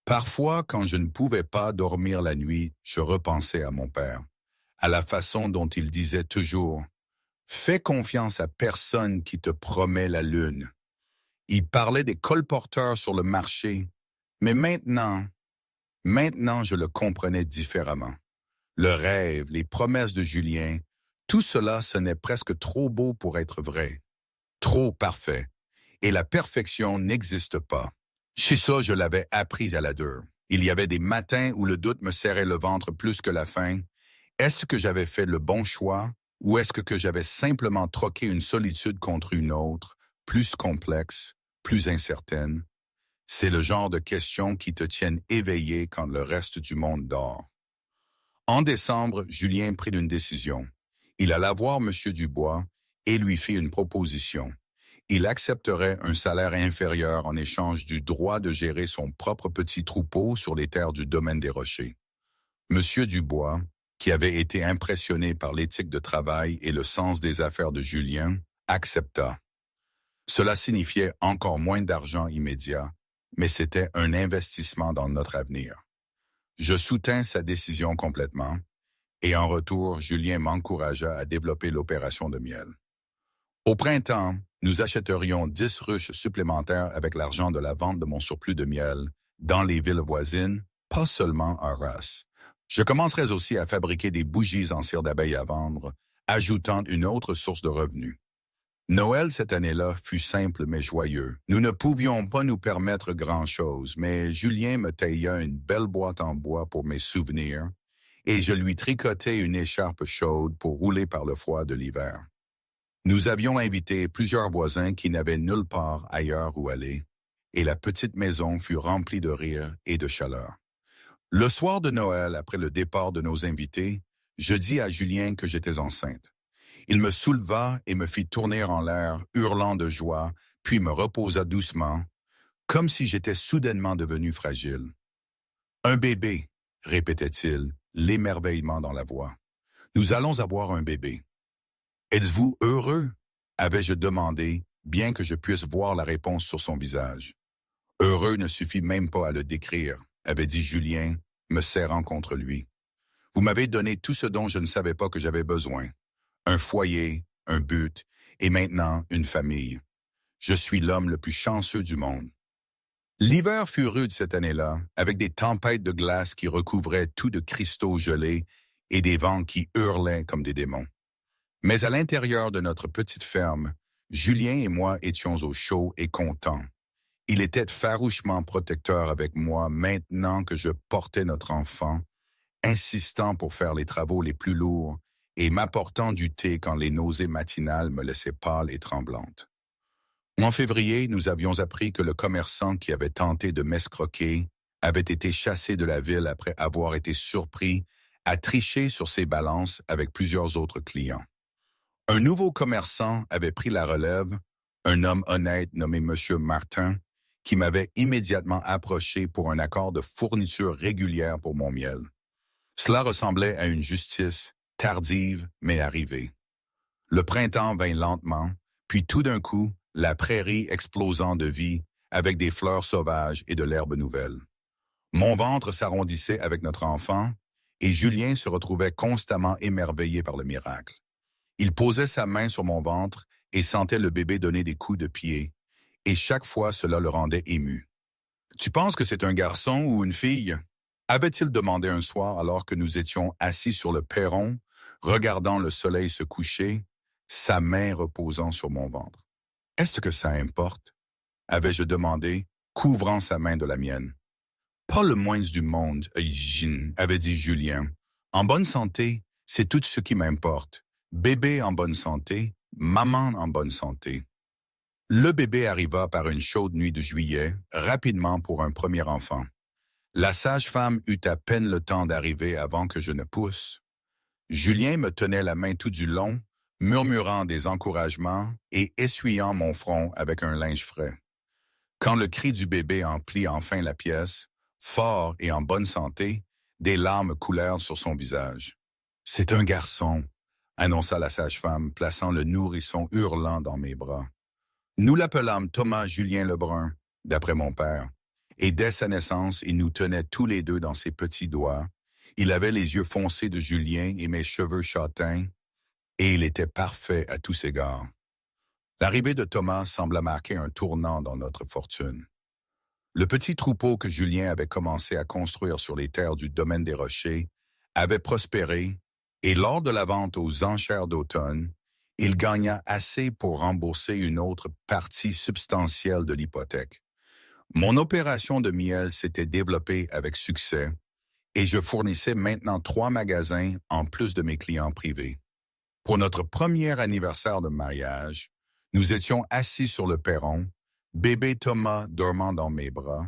Parfois, quand je ne pouvais pas dormir la nuit, je repensais à mon père, à la façon dont il disait toujours « Fais confiance à personne qui te promet la lune ». Il parlait des colporteurs sur le marché, mais maintenant je le comprenais différemment. Le rêve, les promesses de Julien, tout cela sonnait presque trop beau pour être vrai, trop parfait, et la perfection n'existe pas. Chez ça, je l'avais appris à la dure. Il y avait des matins où le doute me serrait le ventre plus que la faim. Est-ce que j'avais fait le bon choix ou est-ce que j'avais simplement troqué une solitude contre une autre, plus complexe, plus incertaine? C'est le genre de questions qui te tiennent éveillé quand le reste du monde dort. En décembre, Julien prit une décision. Il alla voir M. Dubois et lui fit une proposition. Il accepterait un salaire inférieur en échange du droit de gérer son propre petit troupeau sur les terres du domaine des Rochers. M. Dubois, qui avait été impressionné par l'éthique de travail et le sens des affaires de Julien, accepta. Cela signifiait encore moins d'argent immédiat, mais c'était un investissement dans notre avenir. Je soutins sa décision complètement, et en retour, Julien m'encouragea à développer l'opération de miel. Au printemps, nous achèterions 10 ruches supplémentaires avec l'argent de la vente de mon surplus de miel dans les villes voisines, pas seulement à Arras. Je commencerai aussi à fabriquer des bougies en cire d'abeille à vendre, ajoutant une autre source de revenus. Noël cette année-là fut simple mais joyeux. Nous ne pouvions pas nous permettre grand-chose, mais Julien me tailla une belle boîte en bois pour mes souvenirs et je lui tricotai une écharpe chaude pour rouler par le froid de l'hiver. Nous avions invité plusieurs voisins qui n'avaient nulle part ailleurs où aller, et la petite maison fut remplie de rire et de chaleur. Le soir de Noël, après le départ de nos invités, je dis à Julien que j'étais enceinte. Il me souleva et me fit tourner en l'air, hurlant de joie, puis me reposa doucement, comme si j'étais soudainement devenu fragile. « Un bébé », répétait-il, l'émerveillement dans la voix. « Nous allons avoir un bébé. » « Êtes-vous heureux ?» avais-je demandé, bien que je puisse voir la réponse sur son visage. « Heureux ne suffit même pas à le décrire », avait dit Julien, me serrant contre lui. « Vous m'avez donné tout ce dont je ne savais pas que j'avais besoin. Un foyer, un but, et maintenant une famille. Je suis l'homme le plus chanceux du monde. » L'hiver fut rude cette année-là, avec des tempêtes de glace qui recouvraient tout de cristaux gelés et des vents qui hurlaient comme des démons. Mais à l'intérieur de notre petite ferme, Julien et moi étions au chaud et contents. Il était farouchement protecteur avec moi maintenant que je portais notre enfant, insistant pour faire les travaux les plus lourds et m'apportant du thé quand les nausées matinales me laissaient pâle et tremblante. En février, nous avions appris que le commerçant qui avait tenté de m'escroquer avait été chassé de la ville après avoir été surpris à tricher sur ses balances avec plusieurs autres clients. Un nouveau commerçant avait pris la relève, un homme honnête nommé M. Martin, qui m'avait immédiatement approché pour un accord de fourniture régulière pour mon miel. Cela ressemblait à une justice tardive mais arrivée. Le printemps vint lentement, puis tout d'un coup, la prairie explosant de vie avec des fleurs sauvages et de l'herbe nouvelle. Mon ventre s'arrondissait avec notre enfant et Julien se retrouvait constamment émerveillé par le miracle. Il posait sa main sur mon ventre et sentait le bébé donner des coups de pied, et chaque fois cela le rendait ému. « Tu penses que c'est un garçon ou une fille ?» avait-il demandé un soir alors que nous étions assis sur le perron, regardant le soleil se coucher, sa main reposant sur mon ventre. « Est-ce que ça importe ?» avais-je demandé, couvrant sa main de la mienne. « Pas le moins du monde, avait dit Julien. « En bonne santé, c'est tout ce qui m'importe. Bébé en bonne santé, maman en bonne santé. » Le bébé arriva par une chaude nuit de juillet, rapidement pour un premier enfant. La sage-femme eut à peine le temps d'arriver avant que je ne pousse. Julien me tenait la main tout du long, murmurant des encouragements et essuyant mon front avec un linge frais. Quand le cri du bébé emplit enfin la pièce, fort et en bonne santé, des larmes coulèrent sur son visage. « C'est un garçon », annonça la sage-femme, plaçant le nourrisson hurlant dans mes bras. Nous l'appelâmes Thomas Julien Lebrun, d'après mon père, et dès sa naissance, il nous tenait tous les deux dans ses petits doigts. Il avait les yeux foncés de Julien et mes cheveux châtains, et il était parfait à tous égards. L'arrivée de Thomas sembla marquer un tournant dans notre fortune. Le petit troupeau que Julien avait commencé à construire sur les terres du domaine des Rochers avait prospéré, et lors de la vente aux enchères d'automne, il gagna assez pour rembourser une autre partie substantielle de l'hypothèque. Mon opération de miel s'était développée avec succès, et je fournissais maintenant 3 magasins en plus de mes clients privés. Pour notre premier anniversaire de mariage, nous étions assis sur le perron, bébé Thomas dormant dans mes bras,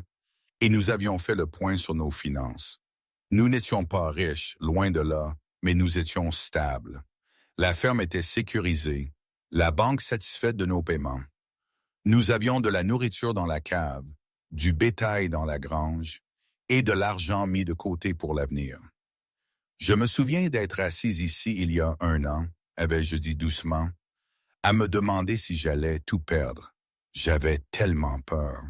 et nous avions fait le point sur nos finances. Nous n'étions pas riches, loin de là, mais nous étions stables. La ferme était sécurisée, la banque satisfaite de nos paiements. Nous avions de la nourriture dans la cave, du bétail dans la grange et de l'argent mis de côté pour l'avenir. Je me souviens d'être assis ici il y a 1 an, avais-je dit doucement, à me demander si j'allais tout perdre. J'avais tellement peur.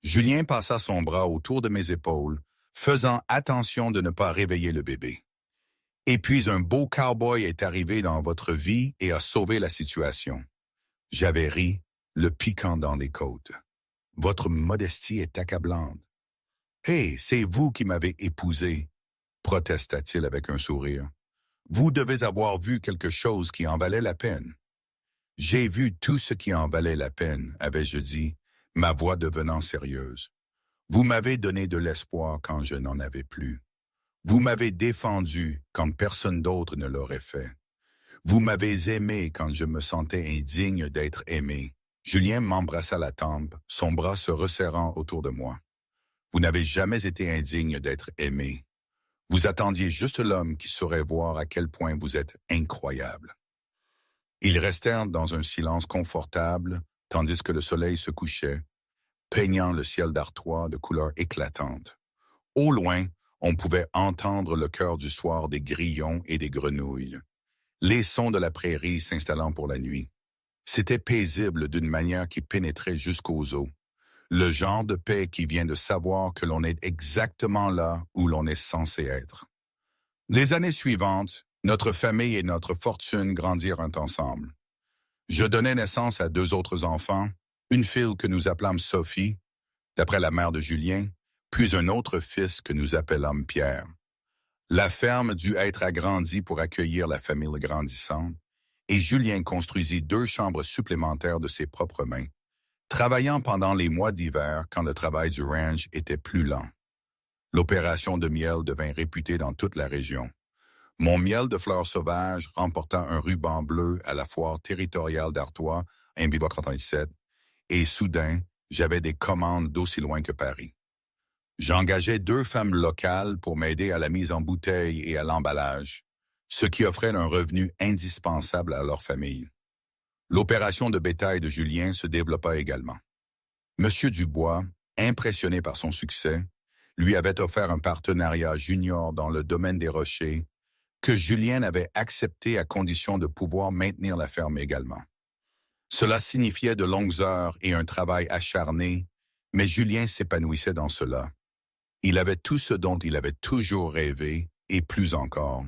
Julien passa son bras autour de mes épaules, faisant attention de ne pas réveiller le bébé. Et puis un beau cow-boy est arrivé dans votre vie et a sauvé la situation. J'avais ri, le piquant dans les côtes. Votre modestie est accablante. « Hé, c'est vous qui m'avez épousé, » protesta-t-il avec un sourire. « Vous devez avoir vu quelque chose qui en valait la peine. » « J'ai vu tout ce qui en valait la peine, avais-je dit, ma voix devenant sérieuse. Vous m'avez donné de l'espoir quand je n'en avais plus. Vous m'avez défendu comme personne d'autre ne l'aurait fait. Vous m'avez aimé quand je me sentais indigne d'être aimé. » Julien m'embrassa la tempe, son bras se resserrant autour de moi. « Vous n'avez jamais été indigne d'être aimé. Vous attendiez juste l'homme qui saurait voir à quel point vous êtes incroyable. » Ils restèrent dans un silence confortable, tandis que le soleil se couchait, peignant le ciel d'Artois de couleurs éclatantes. Au loin, on pouvait entendre le chœur du soir des grillons et des grenouilles, les sons de la prairie s'installant pour la nuit. C'était paisible d'une manière qui pénétrait jusqu'aux os, le genre de paix qui vient de savoir que l'on est exactement là où l'on est censé être. Les années suivantes, notre famille et notre fortune grandirent ensemble. Je donnai naissance à 2 autres enfants, une fille que nous appelâmes Sophie, d'après la mère de Julien, puis un autre fils que nous appelâmes Pierre. La ferme dut être agrandie pour accueillir la famille grandissante, et Julien construisit 2 chambres supplémentaires de ses propres mains, travaillant pendant les mois d'hiver quand le travail du ranch était plus lent. L'opération de miel devint réputée dans toute la région. Mon miel de fleurs sauvages remporta un ruban bleu à la foire territoriale d'Artois, en 1897, et soudain, j'avais des commandes d'aussi loin que Paris. J'engageais 2 femmes locales pour m'aider à la mise en bouteille et à l'emballage, ce qui offrait un revenu indispensable à leur famille. L'opération de bétail de Julien se développa également. Monsieur Dubois, impressionné par son succès, lui avait offert un partenariat junior dans le domaine des rochers que Julien avait accepté à condition de pouvoir maintenir la ferme également. Cela signifiait de longues heures et un travail acharné, mais Julien s'épanouissait dans cela. Il avait tout ce dont il avait toujours rêvé, et plus encore.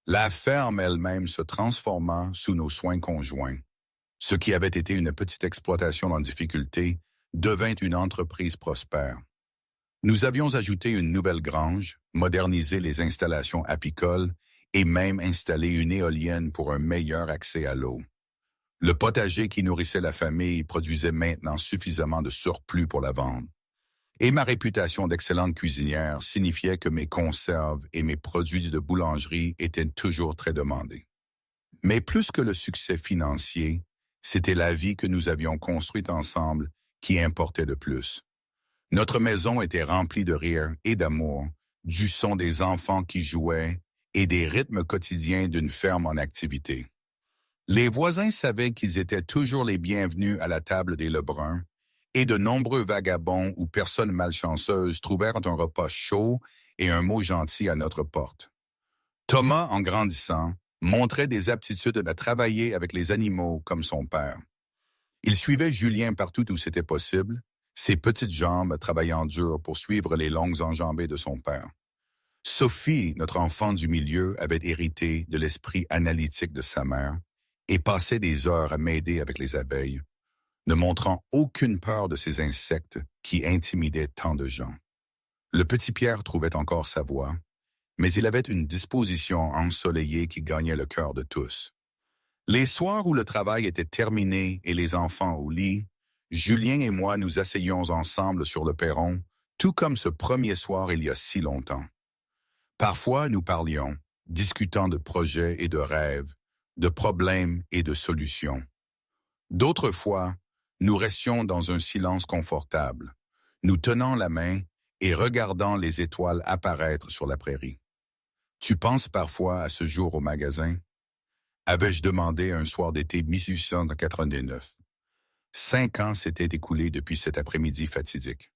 La ferme elle-même se transforma sous nos soins conjoints. Ce qui avait été une petite exploitation en difficulté devint une entreprise prospère. Nous avions ajouté une nouvelle grange, modernisé les installations apicoles et même installé une éolienne pour un meilleur accès à l'eau. Le potager qui nourrissait la famille produisait maintenant suffisamment de surplus pour la vendre. Et ma réputation d'excellente cuisinière signifiait que mes conserves et mes produits de boulangerie étaient toujours très demandés. Mais plus que le succès financier, c'était la vie que nous avions construite ensemble qui importait le plus. Notre maison était remplie de rire et d'amour, du son des enfants qui jouaient et des rythmes quotidiens d'une ferme en activité. Les voisins savaient qu'ils étaient toujours les bienvenus à la table des Lebrun, et de nombreux vagabonds ou personnes malchanceuses trouvèrent un repas chaud et un mot gentil à notre porte. Thomas, en grandissant, montrait des aptitudes à travailler avec les animaux comme son père. Il suivait Julien partout où c'était possible, ses petites jambes travaillant dur pour suivre les longues enjambées de son père. Sophie, notre enfant du milieu, avait hérité de l'esprit analytique de sa mère et passait des heures à m'aider avec les abeilles, ne montrant aucune peur de ces insectes qui intimidaient tant de gens. Le petit Pierre trouvait encore sa voie, mais il avait une disposition ensoleillée qui gagnait le cœur de tous. Les soirs où le travail était terminé et les enfants au lit, Julien et moi nous asseyions ensemble sur le perron, tout comme ce premier soir il y a si longtemps. Parfois nous parlions, discutant de projets et de rêves, de problèmes et de solutions. D'autres fois, nous restions dans un silence confortable, nous tenant la main et regardant les étoiles apparaître sur la prairie. « Tu penses parfois à ce jour au magasin ?» avais-je demandé un soir d'été 1899. 5 ans s'étaient écoulés depuis cet après-midi fatidique.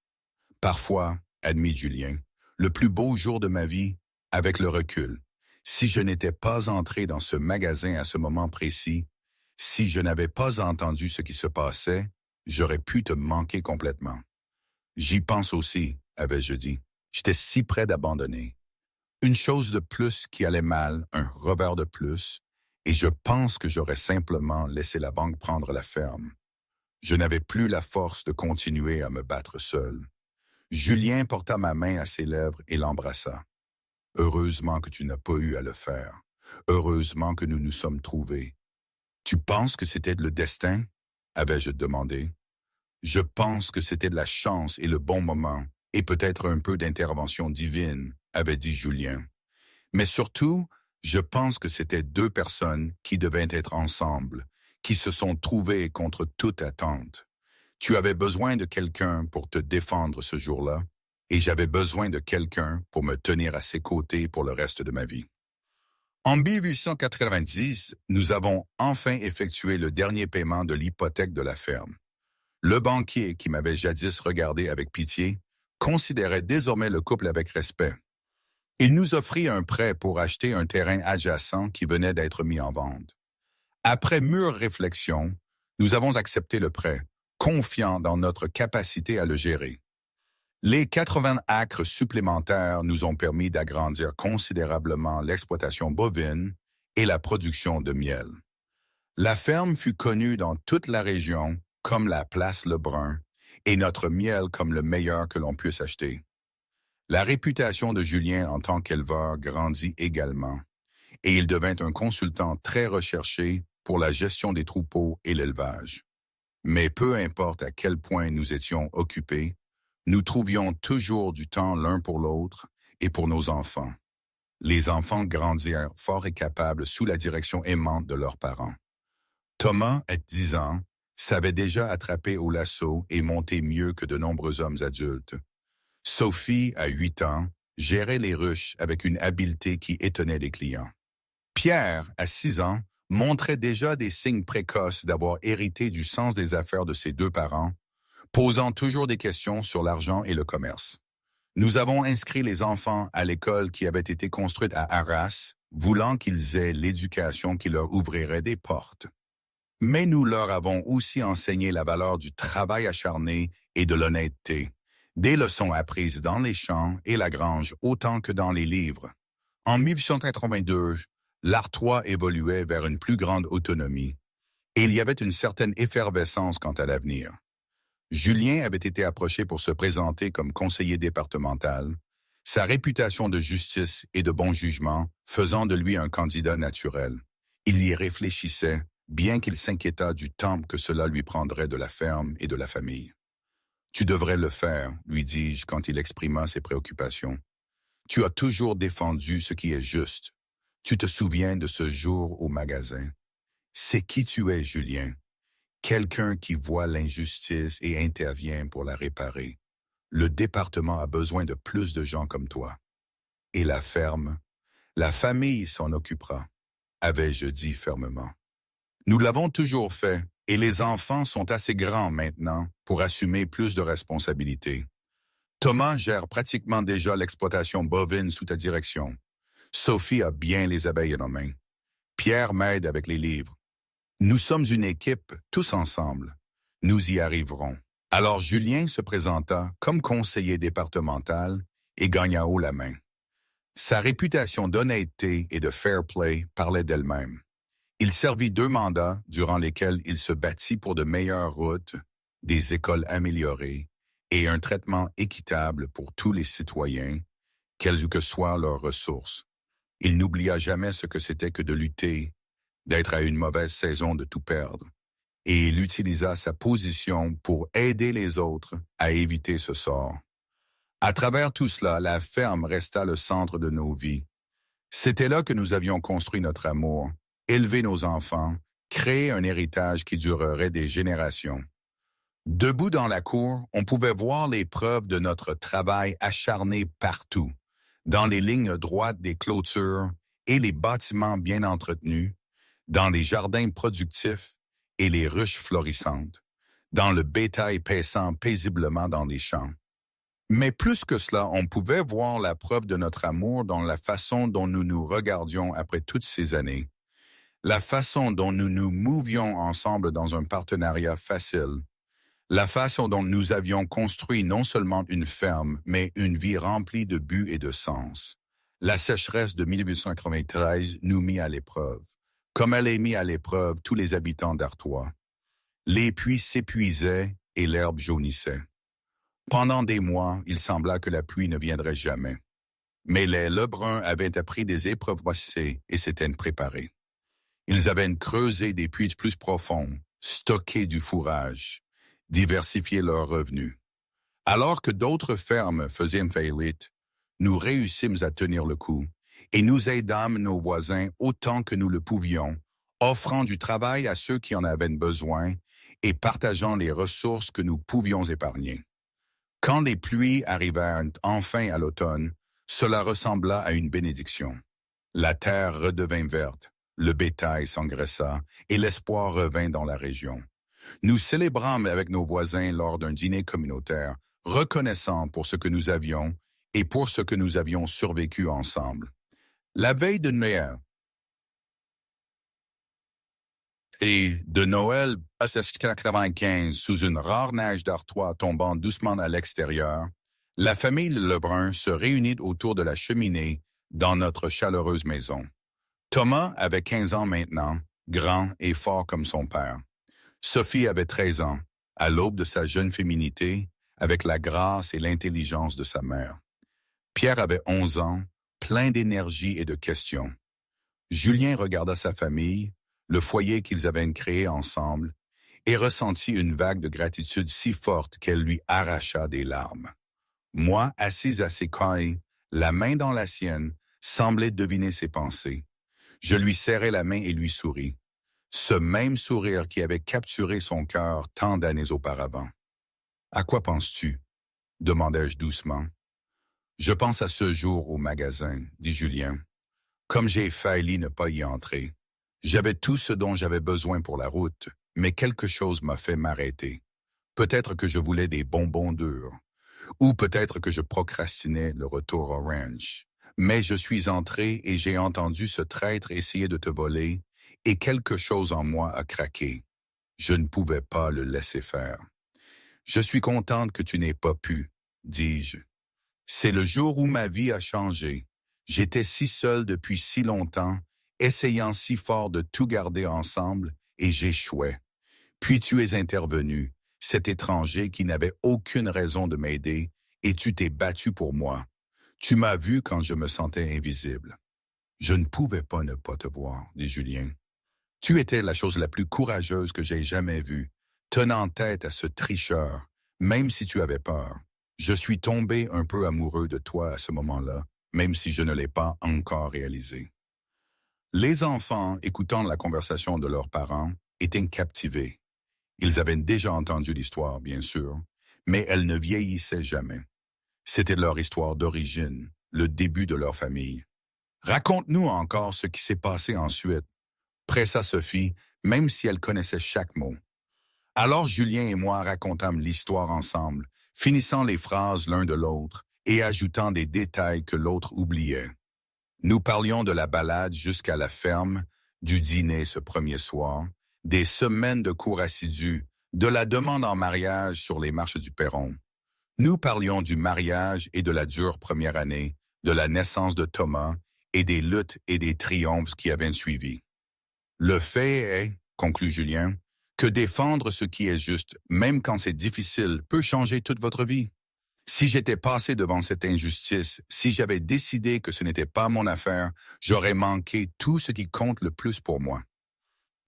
Parfois, admit Julien, le plus beau jour de ma vie, avec le recul, si je n'étais pas entré dans ce magasin à ce moment précis, si je n'avais pas entendu ce qui se passait, j'aurais pu te manquer complètement. J'y pense aussi, avais-je dit. J'étais si près d'abandonner. Une chose de plus qui allait mal, un revers de plus, et je pense que j'aurais simplement laissé la banque prendre la ferme. Je n'avais plus la force de continuer à me battre seul. Julien porta ma main à ses lèvres et l'embrassa. « Heureusement que tu n'as pas eu à le faire. Heureusement que nous nous sommes trouvés. »« Tu penses que c'était le destin ?» avais-je demandé. « Je pense que c'était de la chance et le bon moment, et peut-être un peu d'intervention divine, » avait dit Julien. « Mais surtout, je pense que c'était 2 personnes qui devaient être ensemble, qui se sont trouvées contre toute attente. Tu avais besoin de quelqu'un pour te défendre ce jour-là, et j'avais besoin de quelqu'un pour me tenir à ses côtés pour le reste de ma vie. » En 1890, nous avons enfin effectué le dernier paiement de l'hypothèque de la ferme. Le banquier, qui m'avait jadis regardé avec pitié, considérait désormais le couple avec respect. Il nous offrit un prêt pour acheter un terrain adjacent qui venait d'être mis en vente. Après mûre réflexion, nous avons accepté le prêt, confiants dans notre capacité à le gérer. Les 80 acres supplémentaires nous ont permis d'agrandir considérablement l'exploitation bovine et la production de miel. La ferme fut connue dans toute la région comme la place Lebrun et notre miel comme le meilleur que l'on puisse acheter. La réputation de Julien en tant qu'éleveur grandit également, et il devint un consultant très recherché pour la gestion des troupeaux et l'élevage. Mais peu importe à quel point nous étions occupés, nous trouvions toujours du temps l'un pour l'autre et pour nos enfants. Les enfants grandirent forts et capables sous la direction aimante de leurs parents. Thomas, à 10 ans, savait déjà attraper au lasso et monter mieux que de nombreux hommes adultes. Sophie, à 8 ans, gérait les ruches avec une habileté qui étonnait les clients. Pierre, à 6 ans, montrait déjà des signes précoces d'avoir hérité du sens des affaires de ses deux parents, posant toujours des questions sur l'argent et le commerce. Nous avons inscrit les enfants à l'école qui avait été construite à Arras, voulant qu'ils aient l'éducation qui leur ouvrirait des portes. Mais nous leur avons aussi enseigné la valeur du travail acharné et de l'honnêteté, des leçons apprises dans les champs et la grange autant que dans les livres. En 1882, l'Artois évoluait vers une plus grande autonomie, et il y avait une certaine effervescence quant à l'avenir. Julien avait été approché pour se présenter comme conseiller départemental, sa réputation de justice et de bon jugement faisant de lui un candidat naturel. Il y réfléchissait, bien qu'il s'inquiétât du temps que cela lui prendrait de la ferme et de la famille. « Tu devrais le faire, lui dis-je quand il exprima ses préoccupations. Tu as toujours défendu ce qui est juste. Tu te souviens de ce jour au magasin. C'est qui tu es, Julien? Quelqu'un qui voit l'injustice et intervient pour la réparer. Le département a besoin de plus de gens comme toi. Et la ferme, la famille s'en occupera, avais-je dit fermement. Nous l'avons toujours fait, et les enfants sont assez grands maintenant pour assumer plus de responsabilités. Thomas gère pratiquement déjà l'exploitation bovine sous ta direction. Sophie a bien les abeilles en main. Pierre m'aide avec les livres. Nous sommes une équipe, tous ensemble. Nous y arriverons. Alors Julien se présenta comme conseiller départemental et gagna haut la main. Sa réputation d'honnêteté et de fair play parlait d'elle-même. Il servit 2 mandats durant lesquels il se battit pour de meilleures routes, des écoles améliorées et un traitement équitable pour tous les citoyens, quelles que soient leurs ressources. Il n'oublia jamais ce que c'était que de lutter, d'être à une mauvaise saison de tout perdre, et il utilisa sa position pour aider les autres à éviter ce sort. À travers tout cela, la ferme resta le centre de nos vies. C'était là que nous avions construit notre amour, élevé nos enfants, créé un héritage qui durerait des générations. Debout dans la cour, on pouvait voir les preuves de notre travail acharné partout, dans les lignes droites des clôtures et les bâtiments bien entretenus, dans les jardins productifs et les ruches florissantes, dans le bétail paissant paisiblement dans les champs. Mais plus que cela, on pouvait voir la preuve de notre amour dans la façon dont nous nous regardions après toutes ces années, la façon dont nous nous mouvions ensemble dans un partenariat facile, la façon dont nous avions construit non seulement une ferme, mais une vie remplie de buts et de sens. La sécheresse de 1893 nous mit à l'épreuve, comme elle a mis à l'épreuve tous les habitants d'Artois. Les puits s'épuisaient et l'herbe jaunissait. Pendant des mois, il sembla que la pluie ne viendrait jamais. Mais les Lebrun avaient appris des épreuves passées et s'étaient préparés. Ils avaient creusé des puits plus profonds, stocké du fourrage, diversifié leurs revenus. Alors que d'autres fermes faisaient faillite, nous réussîmes à tenir le coup et nous aidâmes nos voisins autant que nous le pouvions, offrant du travail à ceux qui en avaient besoin et partageant les ressources que nous pouvions épargner. Quand les pluies arrivèrent enfin à l'automne, cela ressembla à une bénédiction. La terre redevint verte, le bétail s'engraissa et l'espoir revint dans la région. Nous célébrâmes avec nos voisins lors d'un dîner communautaire, reconnaissants pour ce que nous avions et pour ce que nous avions survécu ensemble. La veille de Noël et de Noël 1995, sous une rare neige d'Artois tombant doucement à l'extérieur, la famille Lebrun se réunit autour de la cheminée dans notre chaleureuse maison. Thomas avait 15 ans maintenant, grand et fort comme son père. Sophie avait 13 ans, à l'aube de sa jeune féminité, avec la grâce et l'intelligence de sa mère. Pierre avait 11 ans, plein d'énergie et de questions. Julien regarda sa famille, le foyer qu'ils avaient créé ensemble, et ressentit une vague de gratitude si forte qu'elle lui arracha des larmes. Moi, assise à ses côtés, la main dans la sienne, semblait deviner ses pensées. Je lui serrai la main et lui souris. Ce même sourire qui avait capturé son cœur tant d'années auparavant. « À quoi penses-tu » demandai-je doucement. « Je pense à ce jour au magasin, » dit Julien. Comme j'ai failli ne pas y entrer. J'avais tout ce dont j'avais besoin pour la route, mais quelque chose m'a fait m'arrêter. Peut-être que je voulais des bonbons durs, ou peut-être que je procrastinais le retour au ranch. Mais je suis entré et j'ai entendu ce traître essayer de te voler, et quelque chose en moi a craqué. Je ne pouvais pas le laisser faire. Je suis contente que tu n'aies pas pu, dis-je. C'est le jour où ma vie a changé. J'étais si seul depuis si longtemps, essayant si fort de tout garder ensemble, et j'échouais. Puis tu es intervenu, cet étranger qui n'avait aucune raison de m'aider, et tu t'es battu pour moi. Tu m'as vu quand je me sentais invisible. Je ne pouvais pas ne pas te voir, dit Julien. Tu étais la chose la plus courageuse que j'ai jamais vue, tenant tête à ce tricheur, même si tu avais peur. Je suis tombé un peu amoureux de toi à ce moment-là, même si je ne l'ai pas encore réalisé. Les enfants, écoutant la conversation de leurs parents, étaient captivés. Ils avaient déjà entendu l'histoire, bien sûr, mais elle ne vieillissait jamais. C'était leur histoire d'origine, le début de leur famille. « Raconte-nous encore ce qui s'est passé ensuite », pressa Sophie, même si elle connaissait chaque mot. Alors Julien et moi racontâmes l'histoire ensemble, finissant les phrases l'un de l'autre et ajoutant des détails que l'autre oubliait. Nous parlions de la balade jusqu'à la ferme, du dîner ce premier soir, des semaines de cours assidus, de la demande en mariage sur les marches du perron. Nous parlions du mariage et de la dure première année, de la naissance de Thomas et des luttes et des triomphes qui avaient suivi. Le fait est, conclut Julien, que défendre ce qui est juste, même quand c'est difficile, peut changer toute votre vie. Si j'étais passé devant cette injustice, si j'avais décidé que ce n'était pas mon affaire, j'aurais manqué tout ce qui compte le plus pour moi.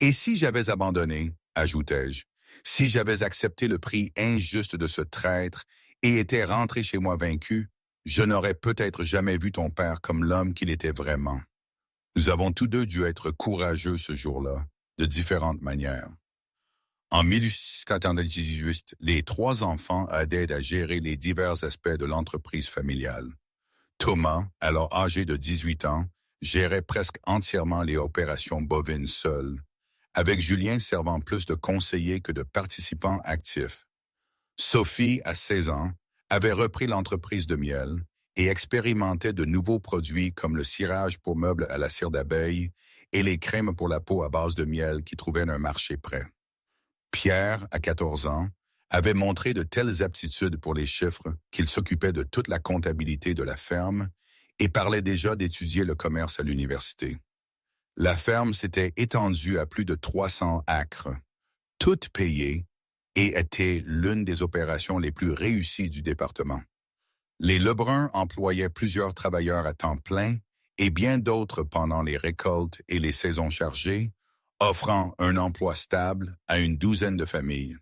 Et si j'avais abandonné, ajoutai-je, si j'avais accepté le prix injuste de ce traître et était rentré chez moi vaincu, je n'aurais peut-être jamais vu ton père comme l'homme qu'il était vraiment. Nous avons tous deux dû être courageux ce jour-là, de différentes manières. En 1898, les 3 enfants aidaient à gérer les divers aspects de l'entreprise familiale. Thomas, alors âgé de 18 ans, gérait presque entièrement les opérations bovines seul, avec Julien servant plus de conseiller que de participant actif. Sophie, à 16 ans, avait repris l'entreprise de miel et expérimentait de nouveaux produits comme le cirage pour meubles à la cire d'abeille et les crèmes pour la peau à base de miel qui trouvaient un marché prêt. Pierre, à 14 ans, avait montré de telles aptitudes pour les chiffres qu'il s'occupait de toute la comptabilité de la ferme et parlait déjà d'étudier le commerce à l'université. La ferme s'était étendue à plus de 300 acres, toutes payées, et était l'une des opérations les plus réussies du département. Les Lebrun employaient plusieurs travailleurs à temps plein et bien d'autres pendant les récoltes et les saisons chargées, offrant un emploi stable à une douzaine de familles.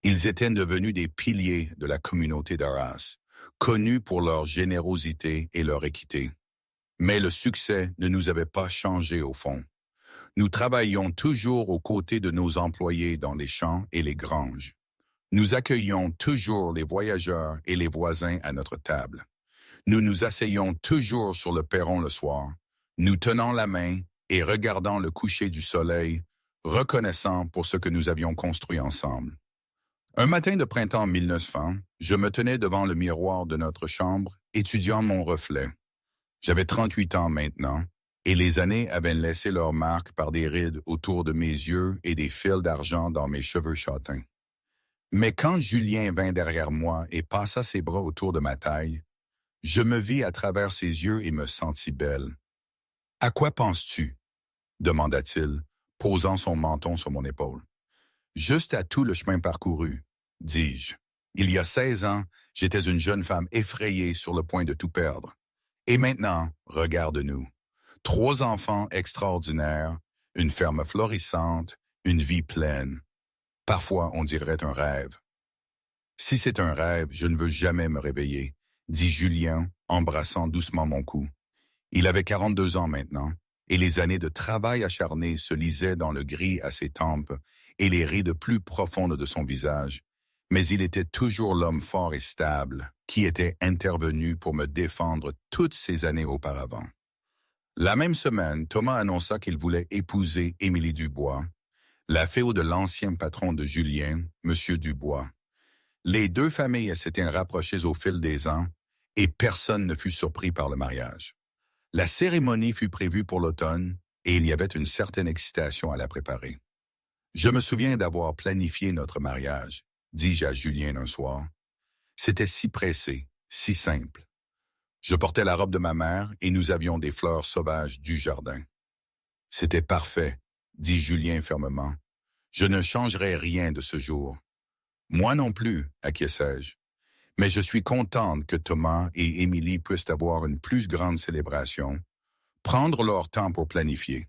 Ils étaient devenus des piliers de la communauté d'Arras, connus pour leur générosité et leur équité. Mais le succès ne nous avait pas changé au fond. Nous travaillions toujours aux côtés de nos employés dans les champs et les granges. Nous accueillions toujours les voyageurs et les voisins à notre table. Nous nous asseyions toujours sur le perron le soir, nous tenant la main et regardant le coucher du soleil, reconnaissant pour ce que nous avions construit ensemble. Un matin de printemps 1900, je me tenais devant le miroir de notre chambre, étudiant mon reflet. J'avais 38 ans maintenant, et les années avaient laissé leur marque par des rides autour de mes yeux et des fils d'argent dans mes cheveux châtains. Mais quand Julien vint derrière moi et passa ses bras autour de ma taille, je me vis à travers ses yeux et me sentis belle. « À quoi penses-tu » demanda-t-il, posant son menton sur mon épaule. « Juste à tout le chemin parcouru, dis-je. Il y a 16 ans, j'étais une jeune femme effrayée sur le point de tout perdre. Et maintenant, regarde-nous. 3 enfants extraordinaires, une ferme florissante, une vie pleine. Parfois, on dirait un rêve. Si c'est un rêve, je ne veux jamais me réveiller, dit Julien, embrassant doucement mon cou. Il avait 42 ans maintenant, et les années de travail acharné se lisaient dans le gris à ses tempes et les rides plus profondes de son visage. Mais il était toujours l'homme fort et stable qui était intervenu pour me défendre toutes ces années auparavant. La même semaine, Thomas annonça qu'il voulait épouser Émilie Dubois, la fille de l'ancien patron de Julien, M. Dubois. Les deux familles s'étaient rapprochées au fil des ans et personne ne fut surpris par le mariage. La cérémonie fut prévue pour l'automne et il y avait une certaine excitation à la préparer. Je me souviens d'avoir planifié notre mariage, dis-je à Julien un soir. C'était si pressé, si simple. Je portais la robe de ma mère et nous avions des fleurs sauvages du jardin. C'était parfait, dit Julien fermement. Je ne changerai rien de ce jour. Moi non plus, acquiesçai-je. Mais je suis contente que Thomas et Émilie puissent avoir une plus grande célébration, prendre leur temps pour planifier.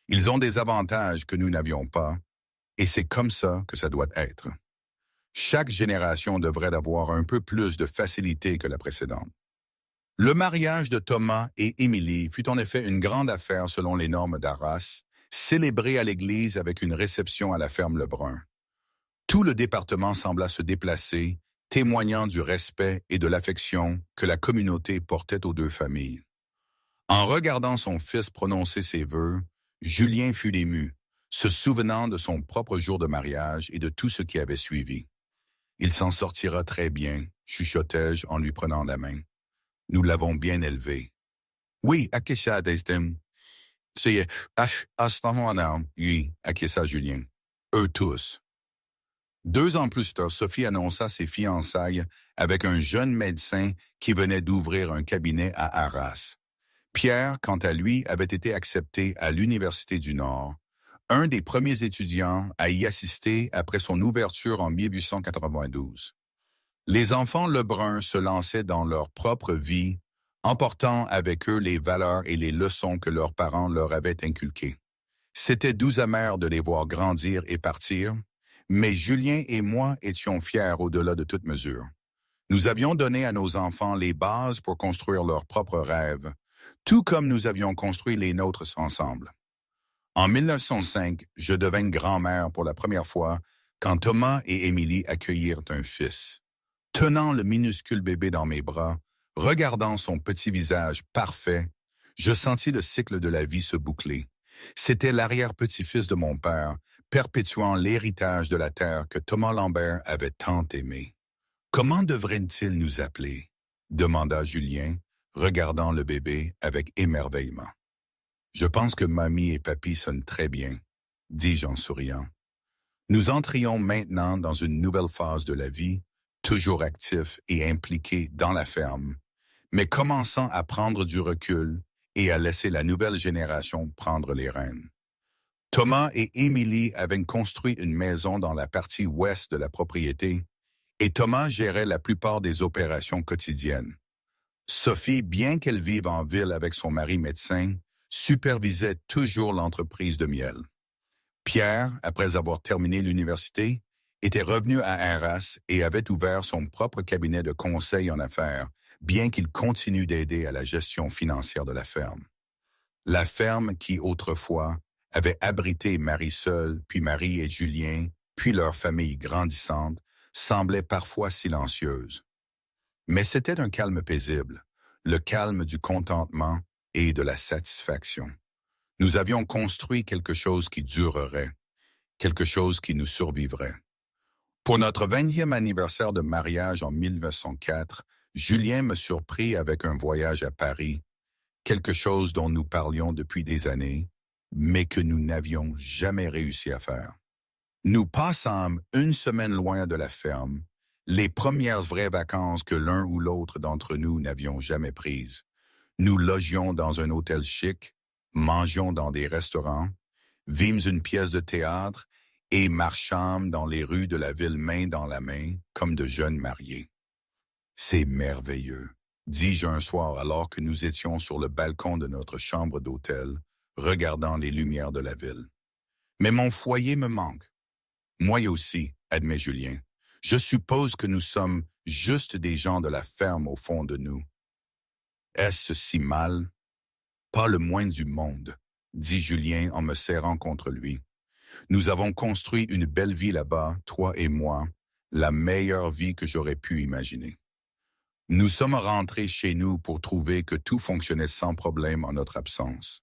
Ils ont des avantages que nous n'avions pas, et c'est comme ça que ça doit être. Chaque génération devrait avoir un peu plus de facilité que la précédente. Le mariage de Thomas et Émilie fut en effet une grande affaire selon les normes d'Arras, célébrée à l'église avec une réception à la ferme Lebrun. Tout le département sembla se déplacer, témoignant du respect et de l'affection que la communauté portait aux deux familles. En regardant son fils prononcer ses vœux, Julien fut ému, se souvenant de son propre jour de mariage et de tout ce qui avait suivi. Il s'en sortira très bien, chuchotai-je en lui prenant la main. Nous l'avons bien élevé. Oui, acquiesça Destin. C'est à ce moment-là, oui, acquiesça Julien. Eux tous. 2 ans plus tard, Sophie annonça ses fiançailles avec un jeune médecin qui venait d'ouvrir un cabinet à Arras. Pierre, quant à lui, avait été accepté à l'Université du Nord, un des premiers étudiants à y assister après son ouverture en 1892. Les enfants Lebrun se lançaient dans leur propre vie, emportant avec eux les valeurs et les leçons que leurs parents leur avaient inculquées. C'était doux amer de les voir grandir et partir, mais Julien et moi étions fiers au-delà de toute mesure. Nous avions donné à nos enfants les bases pour construire leurs propres rêves, tout comme nous avions construit les nôtres ensemble. En 1905, je devins grand-mère pour la première fois quand Thomas et Émilie accueillirent un fils. Tenant le minuscule bébé dans mes bras, regardant son petit visage parfait, je sentis le cycle de la vie se boucler. C'était l'arrière-petit-fils de mon père, perpétuant l'héritage de la terre que Thomas Lambert avait tant aimé. « Comment devraient-ils nous appeler ?» demanda Julien, regardant le bébé avec émerveillement. « Je pense que mamie et papy sonnent très bien, » dis-je en souriant. Nous entrions maintenant dans une nouvelle phase de la vie, toujours actifs et impliqués dans la ferme, mais commençant à prendre du recul et à laisser la nouvelle génération prendre les rênes. Thomas et Émilie avaient construit une maison dans la partie ouest de la propriété et Thomas gérait la plupart des opérations quotidiennes. Sophie, bien qu'elle vive en ville avec son mari médecin, supervisait toujours l'entreprise de miel. Pierre, après avoir terminé l'université, était revenu à Arras et avait ouvert son propre cabinet de conseil en affaires, bien qu'il continue d'aider à la gestion financière de la ferme. La ferme qui, autrefois, avait abrité Marie seule, puis Marie et Julien, puis leur famille grandissante, semblait parfois silencieuse. Mais c'était un calme paisible, le calme du contentement et de la satisfaction. Nous avions construit quelque chose qui durerait, quelque chose qui nous survivrait. Pour notre 20e anniversaire de mariage en 1904, Julien me surprit avec un voyage à Paris, quelque chose dont nous parlions depuis des années, mais que nous n'avions jamais réussi à faire. Nous passâmes une semaine loin de la ferme, les premières vraies vacances que l'un ou l'autre d'entre nous n'avions jamais prises. Nous logions dans un hôtel chic, mangions dans des restaurants, vîmes une pièce de théâtre et marchâmes dans les rues de la ville main dans la main, comme de jeunes mariés. C'est merveilleux, dis-je un soir alors que nous étions sur le balcon de notre chambre d'hôtel, regardant les lumières de la ville. Mais mon foyer me manque. Moi aussi, admet Julien. Je suppose que nous sommes juste des gens de la ferme au fond de nous. Est-ce si mal? Pas le moins du monde, dit Julien en me serrant contre lui. Nous avons construit une belle vie là-bas, toi et moi, la meilleure vie que j'aurais pu imaginer. Nous sommes rentrés chez nous pour trouver que tout fonctionnait sans problème en notre absence.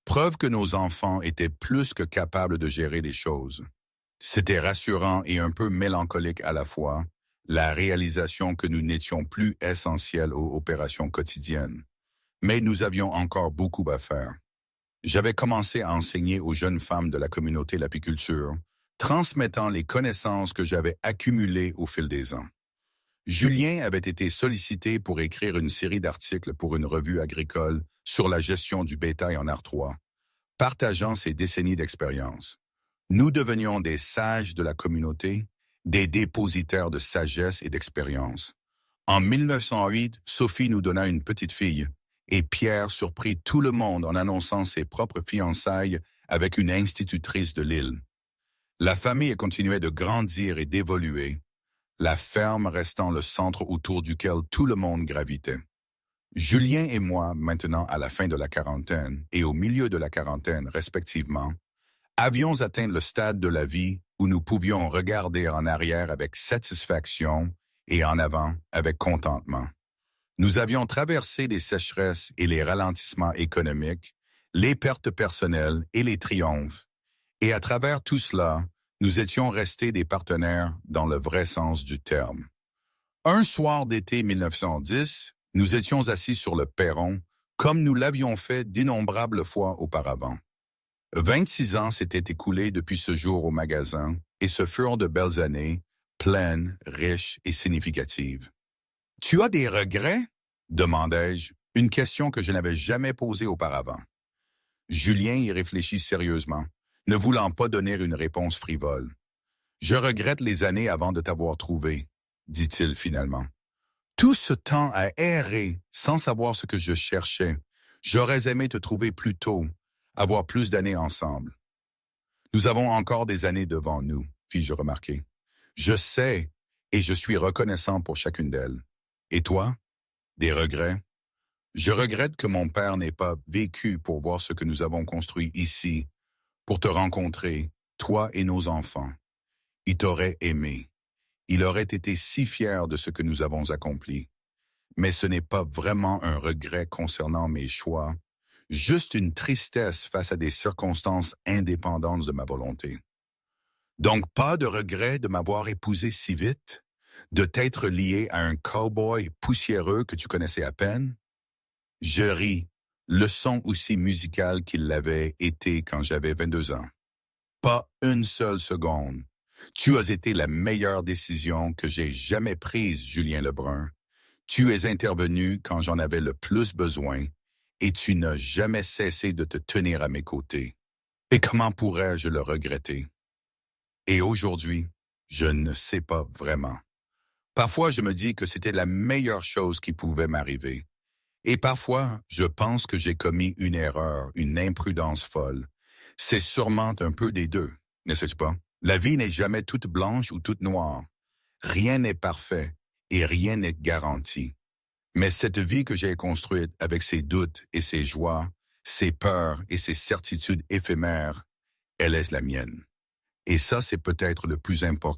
Preuve que nos enfants étaient plus que capables de gérer les choses. C'était rassurant et un peu mélancolique à la fois, la réalisation que nous n'étions plus essentiels aux opérations quotidiennes. Mais nous avions encore beaucoup à faire. J'avais commencé à enseigner aux jeunes femmes de la communauté l'apiculture, transmettant les connaissances que j'avais accumulées au fil des ans. Julien avait été sollicité pour écrire une série d'articles pour une revue agricole sur la gestion du bétail en Artois, partageant ses décennies d'expérience. Nous devenions des sages de la communauté, des dépositaires de sagesse et d'expérience. En 1908, Sophie nous donna une petite fille, et Pierre surprit tout le monde en annonçant ses propres fiançailles avec une institutrice de l'île. La famille continuait de grandir et d'évoluer, la ferme restant le centre autour duquel tout le monde gravitait. Julien et moi, maintenant à la fin de la quarantaine et au milieu de la quarantaine respectivement, avions atteint le stade de la vie où nous pouvions regarder en arrière avec satisfaction et en avant avec contentement. Nous avions traversé les sécheresses et les ralentissements économiques, les pertes personnelles et les triomphes, et à travers tout cela, nous étions restés des partenaires dans le vrai sens du terme. Un soir d'été 1910, nous étions assis sur le perron, comme nous l'avions fait d'innombrables fois auparavant. 26 ans s'étaient écoulés depuis ce jour au magasin, et ce furent de belles années, pleines, riches et significatives. « Tu as des regrets ?» demandai-je, une question que je n'avais jamais posée auparavant. Julien y réfléchit sérieusement, ne voulant pas donner une réponse frivole. « Je regrette les années avant de t'avoir trouvé, » dit-il finalement. « Tout ce temps à errer sans savoir ce que je cherchais, j'aurais aimé te trouver plus tôt, avoir plus d'années ensemble. » « Nous avons encore des années devant nous, » fis-je remarquer. « Je sais et je suis reconnaissant pour chacune d'elles. Et toi? Des regrets? Je regrette que mon père n'ait pas vécu pour voir ce que nous avons construit ici, pour te rencontrer, toi et nos enfants. Il t'aurait aimé. Il aurait été si fier de ce que nous avons accompli. Mais ce n'est pas vraiment un regret concernant mes choix, juste une tristesse face à des circonstances indépendantes de ma volonté. Donc pas de regret de m'avoir épousé si vite, de t'être lié à un cow-boy poussiéreux que tu connaissais à peine? Je ris, le son aussi musical qu'il l'avait été quand j'avais 22 ans. Pas une seule seconde. Tu as été la meilleure décision que j'ai jamais prise, Julien Lebrun. Tu es intervenu quand j'en avais le plus besoin et tu n'as jamais cessé de te tenir à mes côtés. Et comment pourrais-je le regretter? Et aujourd'hui, je ne sais pas vraiment. Parfois, je me dis que c'était la meilleure chose qui pouvait m'arriver. Et parfois, je pense que j'ai commis une erreur, une imprudence folle. C'est sûrement un peu des deux, n'est-ce pas? La vie n'est jamais toute blanche ou toute noire. Rien n'est parfait et rien n'est garanti. Mais cette vie que j'ai construite avec ses doutes et ses joies, ses peurs et ses certitudes éphémères, elle est la mienne. Et ça, c'est peut-être le plus important.